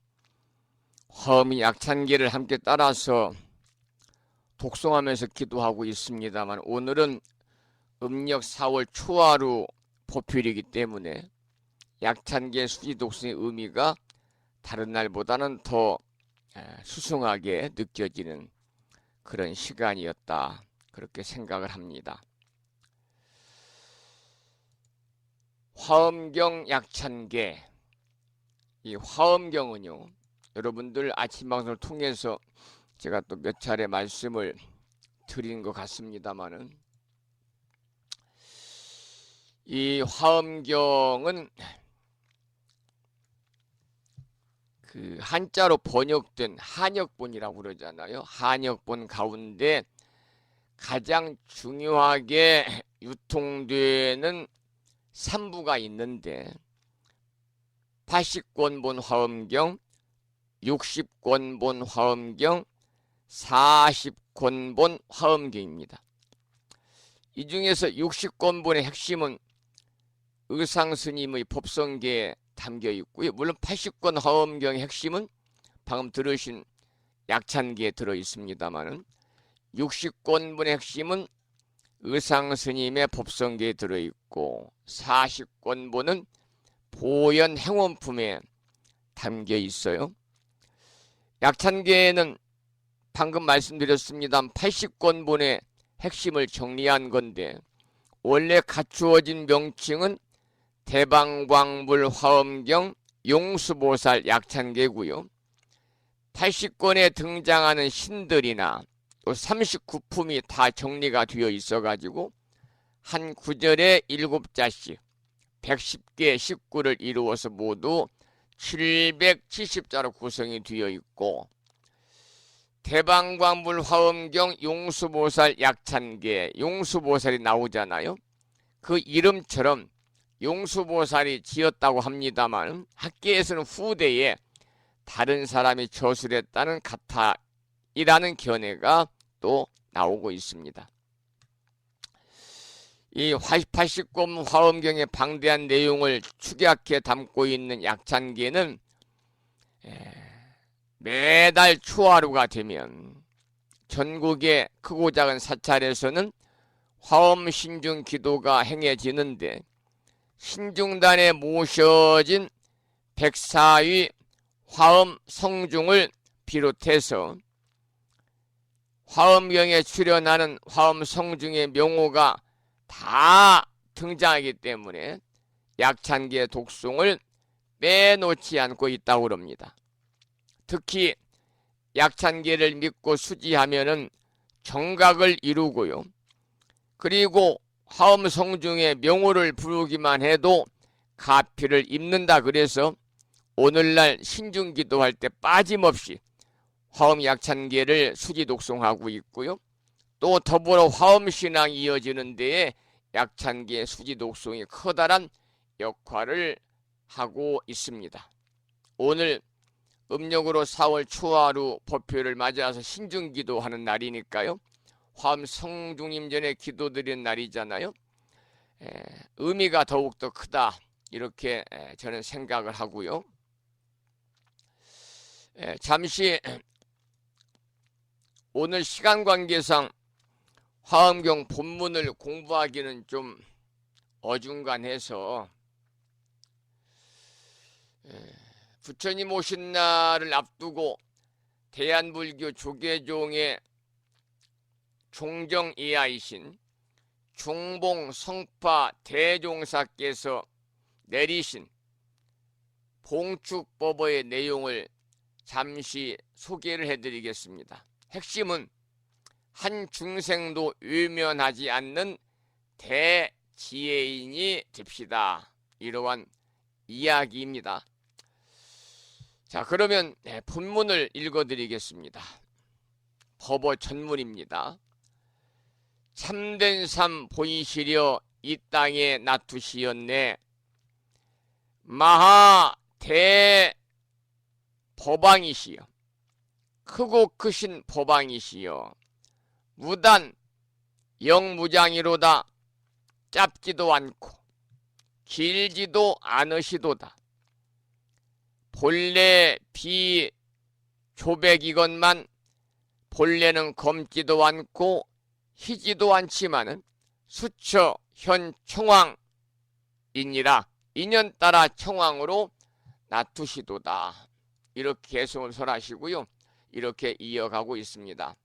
화엄이 약찬계를 함께 따라서 독송하면서 기도하고 있습니다만, 오늘은 음력 4월 초하루 보필이기 때문에 약찬계 수지 독송의 의미가 다른 날보다는 더 수승하게 느껴지는 그런 시간이었다, 그렇게 생각을 합니다. 화엄경 약찬계, 이 화엄경은요, 여러분들 아침 방송을 통해서 제가 또 몇 차례 말씀을 드린 것 같습니다만은, 이 화엄경은 그 한자로 번역된 한역본이라고 그러잖아요. 한역본 가운데 가장 중요하게 유통되는 3부가 있는데, 80권본 화엄경, 60권본 화엄경, 40권본 화엄경입니다. 이 중에서 60권본의 핵심은 의상스님의 법성계에 담겨 있고요. 물론 80권 화엄경의 핵심은 방금 들으신 약찬계에 들어 있습니다만은, 60권본의 핵심은 의상스님의 법성계에 들어있고, 40권본은 보현 행원품에 담겨 있어요. 약찬계는 방금 말씀드렸습니다. 80권본의 핵심을 정리한 건데, 원래 갖추어진 명칭은 대방광불 화엄경 용수보살 약찬계고요. 80권에 등장하는 신들이나 또 39품이 다 정리가 되어 있어가지고 한 구절에 7자씩 110개의 식구를 이루어서 모두 770자로 구성이 되어 있고, 대방광불 화엄경 용수보살 약찬계, 용수보살이 나오잖아요. 그 이름처럼 용수보살이 지었다고 합니다만, 학계에서는 후대에 다른 사람이 저술했다는 가타이라는 견해가 또 나오고 있습니다. 이 80권 화엄경의 방대한 내용을 축약해 담고 있는 약찬계는 매달 초하루가 되면 전국의 크고 작은 사찰에서는 화엄 신중 기도가 행해지는데, 신중단에 모셔진 백사위 화엄 성중을 비롯해서 화엄경에 출연하는 화엄 성중의 명호가 다 등장하기 때문에 약찬계 독송을 빼놓지 않고 있다고 합니다. 특히 약찬계를 믿고 수지하면은 정각을 이루고요. 그리고 화엄 성중의 명호를 부르기만 해도 가피를 입는다. 그래서 오늘날 신중기도할 때 빠짐없이 화엄 약찬계를 수지 독송하고 있고요. 또 더불어 화엄신앙이 이어지는 데에 약찬계 수지 독송이 커다란 역할을 하고 있습니다. 오늘 음력으로 4월 초하루 법회를 맞아서 신중기도하는 날이니까요. 화엄 성중님 전에 기도드리는 날이잖아요. 의미가 더욱더 크다, 이렇게 저는 생각을 하고요. 잠시 오늘 시간 관계상 화엄경 본문을 공부하기는 좀 어중간해서 부처님 오신 날을 앞두고 대한불교 조계종의 종정이하이신 중봉 성파 대종사께서 내리신 봉축법어의 내용을 잠시 소개를 해드리겠습니다. 핵심은 한 중생도 외면하지 않는 대지혜인이 됩시다. 이러한 이야기입니다. 자, 그러면 본문을 읽어드리겠습니다. 법어 전문입니다. 참된 삶 보이시려 이 땅에 놔두시었네. 마하 대법왕이시여, 크고 크신 법왕이시여, 무단 영무장이로다. 짧지도 않고 길지도 않으시도다. 본래 비조백이건만 본래는 검지도 않고 희지도 않지만은 수처 현 청왕이니라. 인연 따라 청왕으로 놔두시도다. 이렇게 개성을 설하시고요. 이렇게 이어가고 있습니다.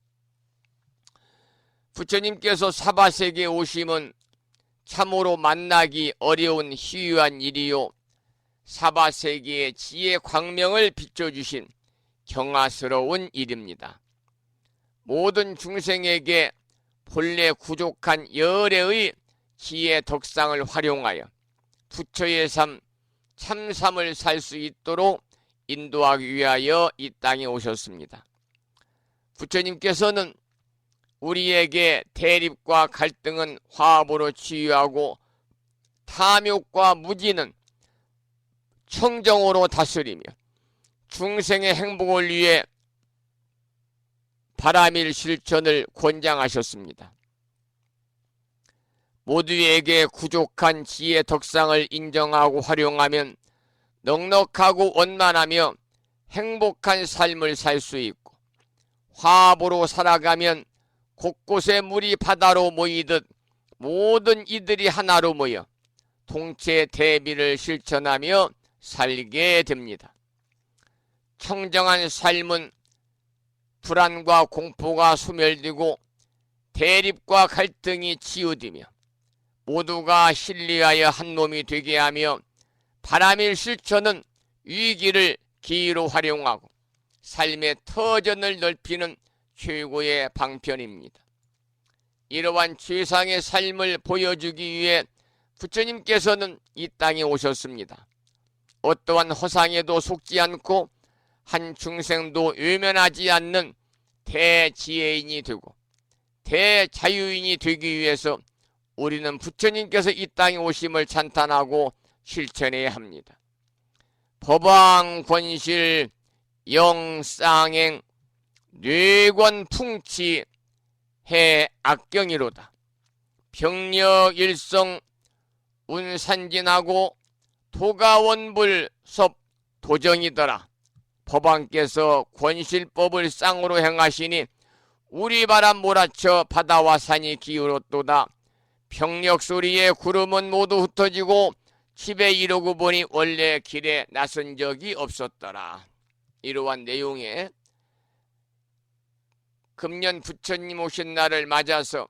부처님께서 사바세계에 오심은 참으로 만나기 어려운 희유한 일이요, 사바세계의 지혜 광명을 비춰주신 경아스러운 일입니다. 모든 중생에게 본래 부족한 열애의 지혜 덕상을 활용하여 부처의 삶, 참삼을 살 수 있도록 인도하기 위하여 이 땅에 오셨습니다. 부처님께서는 우리에게 대립과 갈등은 화합으로 치유하고 탐욕과 무지는 청정으로 다스리며 중생의 행복을 위해 바라밀 실천을 권장하셨습니다. 모두에게 부족한 지혜 덕상을 인정하고 활용하면 넉넉하고 원만하며 행복한 삶을 살 수 있고, 화합으로 살아가면 곳곳에 물이 바다로 모이듯 모든 이들이 하나로 모여 통체 대비를 실천하며 살게 됩니다. 청정한 삶은 불안과 공포가 소멸되고 대립과 갈등이 치유되며 모두가 신리하여 한 놈이 되게 하며, 바라밀 실천은 위기를 기회로 활용하고 삶의 터전을 넓히는 최고의 방편입니다. 이러한 최상의 삶을 보여주기 위해 부처님께서는 이 땅에 오셨습니다. 어떠한 허상에도 속지 않고 한 중생도 외면하지 않는 대지혜인이 되고 대자유인이 되기 위해서 우리는 부처님께서 이 땅에 오심을 찬탄하고 실천해야 합니다. 법왕권실 영쌍행 뇌권풍치 해악경이로다. 병력일성 운산진하고 도가원불섭 도정이더라. 법왕께서 권실법을 쌍으로 행하시니 우리 바람 몰아쳐 바다와 산이 기울었도다. 병력 소리에 구름은 모두 흩어지고 집에 이르고 보니 원래 길에 나선 적이 없었더라. 이러한 내용의 금년 부처님 오신 날을 맞아서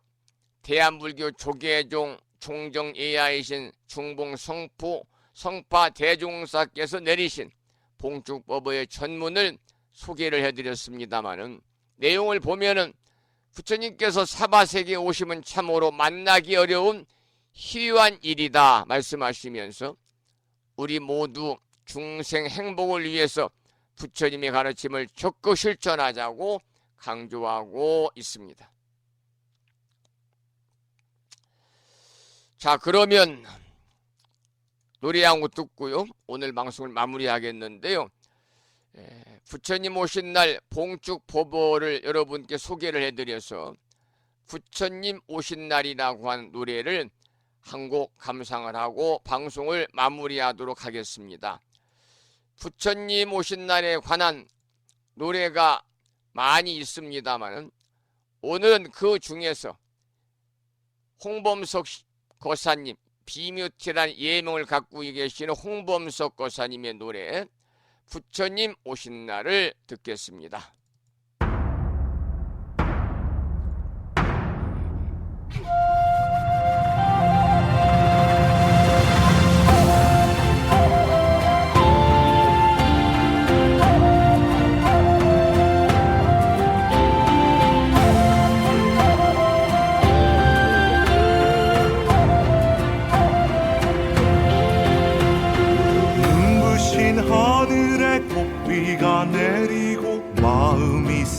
대한불교 조계종 종정예야이신 중봉 성파 대종사께서 내리신 봉축법의 전문을 소개를 해드렸습니다마는, 내용을 보면은 부처님께서 사바세계에 오시면 참으로 만나기 어려운 희유한 일이다 말씀하시면서 우리 모두 중생 행복을 위해서 부처님의 가르침을 적극 실천하자고 강조하고 있습니다. 자, 그러면 노래 한 곡 듣고요, 오늘 방송을 마무리하겠는데요. 부처님 오신 날 봉축법어를 여러분께 소개를 해드려서 부처님 오신 날이라고 한 노래를 한 곡 감상을 하고 방송을 마무리하도록 하겠습니다. 부처님 오신 날에 관한 노래가 많이 있습니다만 오늘은 그 중에서 홍범석 거사님, 비뮤티란 예명을 갖고 계시는 홍범석 거사님의 노래 부처님 오신 날을 듣겠습니다.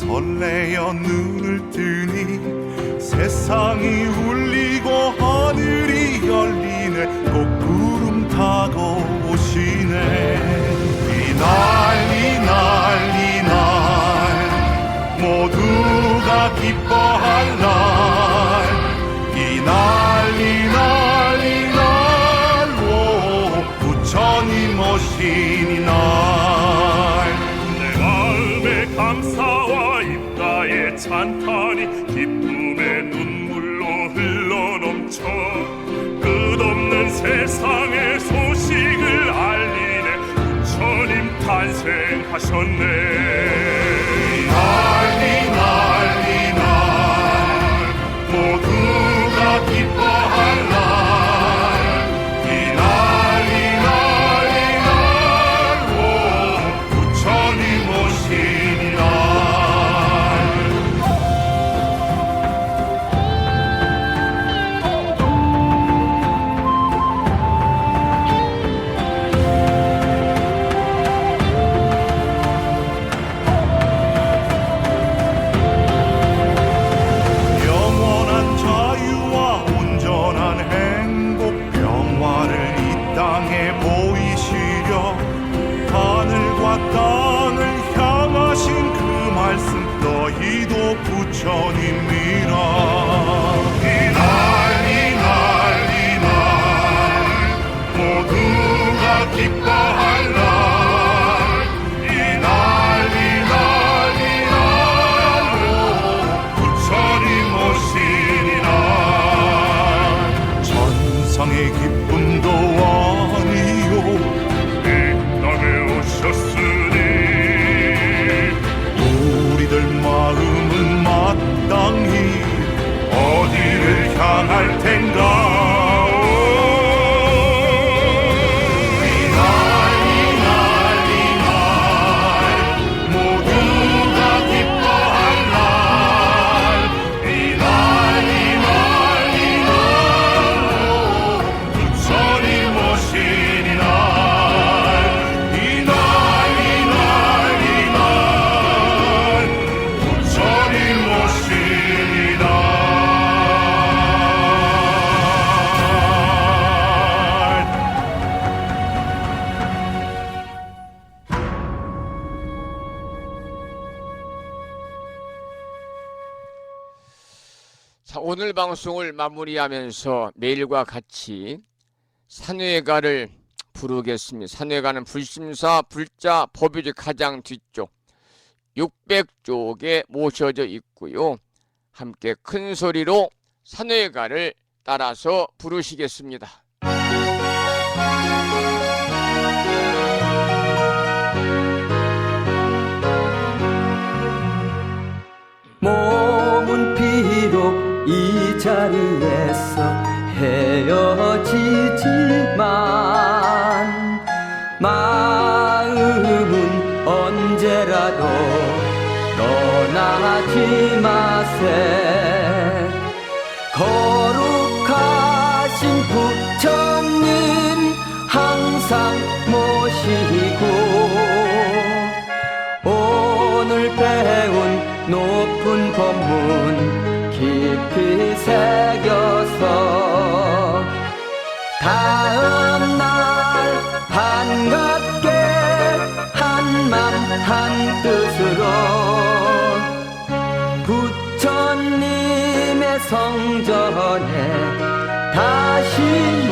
설레어 눈을 뜨니 세상이 울리고 하늘이 열리네 꼭 구름 타고 오시네 이날 이날 이날 모두가 기뻐할 날 이날 이날 이날 오 부처님 오신 이날 내 마음의 감사와 입가의 찬탄이 기쁨의 눈물로 흘러넘쳐 끝없는 세상의 소식을 알리네 부처님 탄생하셨네 이날 이날 이날 모두가 기뻐할 날 이날 이날 이날 오 부처님 오신 이날 영원한 자유와 온전한 행복 평화를 이 땅에 보이시려 하늘과 땅을 향하신 그 말씀 너희도 부처님이라 이날 이날 이날 모두가 기뻐할 날 이날 이날 이날 오 부처님 오신 이날 천상의 기쁨도 아니요 이 땅에 오셨으니 우리들 마음은 마땅히 어디를 향할 텐가 이날 이날 이날 모두가 기뻐할 날 이날 이날 이날 오 부처님 오신 이날 이날 이날 이날 부처님 오신 이날 자, 오늘 방송을 마무리하면서 내일과 같이 산회가를 부르겠습니다. 산회가는 불심사 불자 법요지 가장 뒤쪽 600쪽에 모셔져 있고요. 함께 큰 소리로 산회가를 따라서 부르시겠습니다. 몸은 비록 이 자리에서 헤어지지만 마음은 언제라도 떠나지 마세 거룩하신 부처님 항상 모시고 오늘 배운 높은 법문 깊이 새겨서 다음날 반갑게 한맘 한뜻으로 부처님의 성전에 다시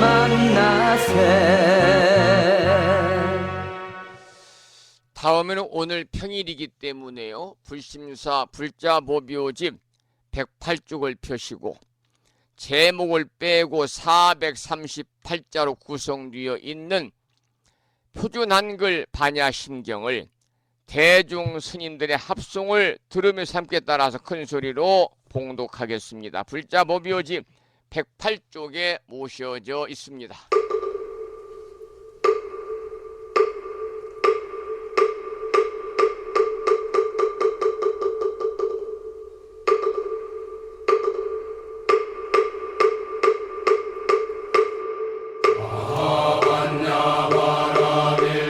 만나세 다음에는 오늘 평일이기 때문에요. 불심사 불자법요집 108쪽을 펴시고 제목을 빼고 438자로 구성되어 있는 표준 한글 반야심경을 대중 스님들의 합송을 들으면서 함께 따라서 큰 소리로 봉독하겠습니다. 불자법요집 108쪽에 모셔져 있습니다.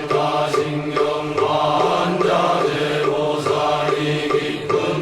반야바라밀타신경 환자제보살이 깊은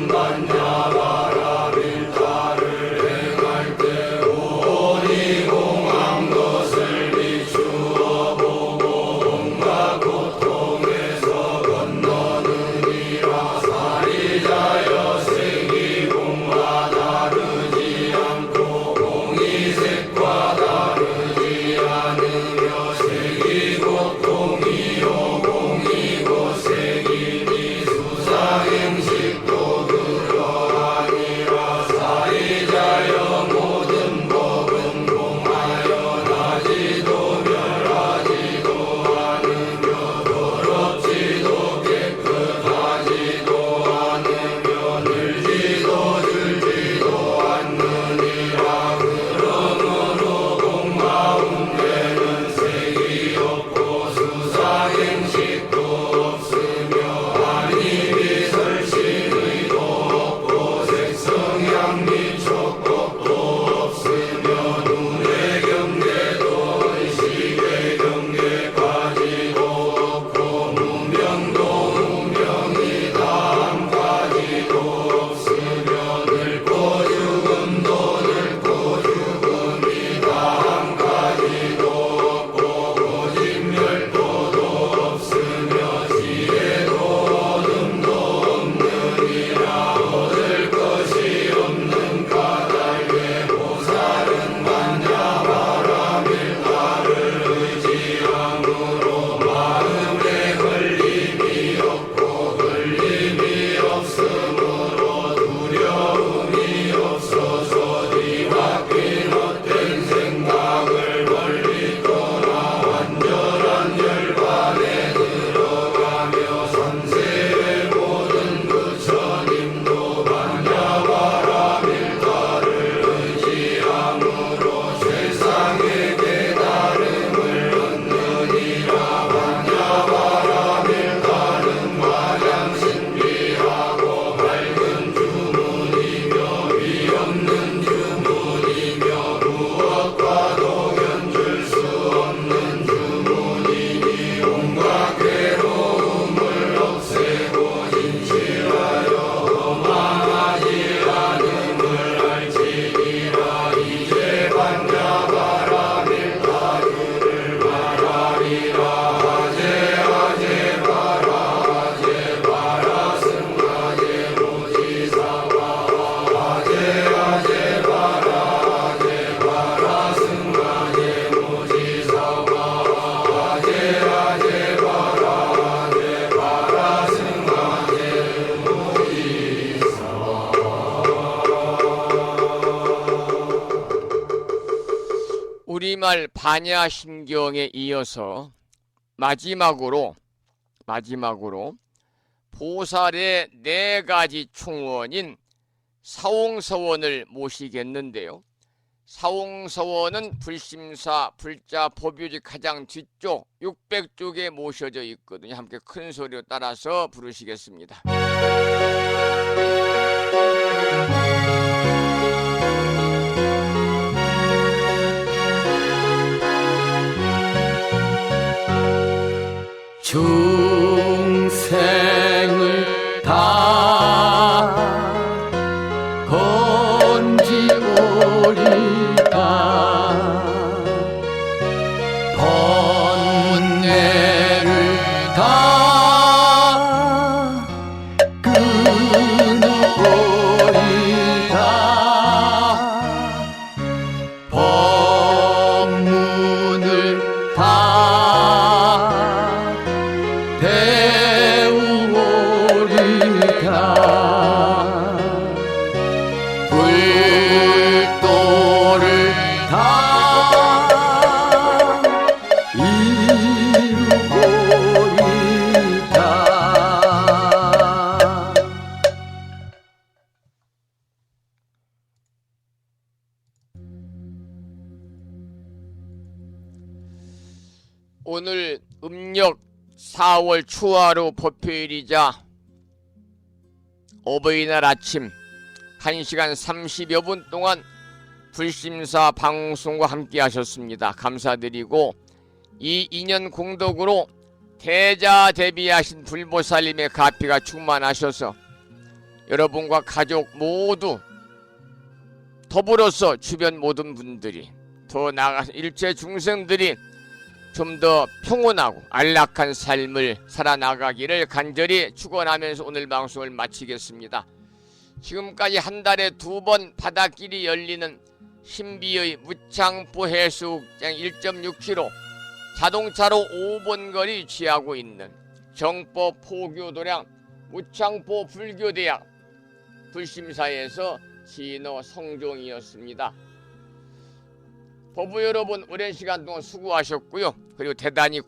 주말 반야신경에 이어서 마지막으로 보살의 4가지 충원인 사홍서원을 모시겠는데요. 사홍서원은 불심사 불자 법유지 가장 뒤쪽 600쪽에 모셔져 있거든요. 함께 큰 소리로 따라서 부르시겠습니다. 중생을 다 건지오리다 번뇌를 다 끊어오리다 법문을 다 배우오리다 불도를 다 이루고리다. 오늘 음력 4월 추화로 법회일이자 어버이날 아침 1시간 30여 분 동안 불심사 방송과 함께 하셨습니다. 감사드리고 이 인연 공덕으로 대자대비하신 불보살님의 가피가 충만하셔서 여러분과 가족 모두 더불어서 주변 모든 분들이 더 나아가서 일체 중생들이 좀 더 평온하고 안락한 삶을 살아나가기를 간절히 축원하면서 오늘 방송을 마치겠습니다. 지금까지 한 달에 2번 바닷길이 열리는 신비의 무창포 해수욕장 1.6km 자동차로 5분 거리 위치하고 있는 정법 포교도량 무창포 불교대학 불심사에서 진호 성종이었습니다. 법부 여러분 오랜 시간 동안 수고하셨고요. 그리고 대단히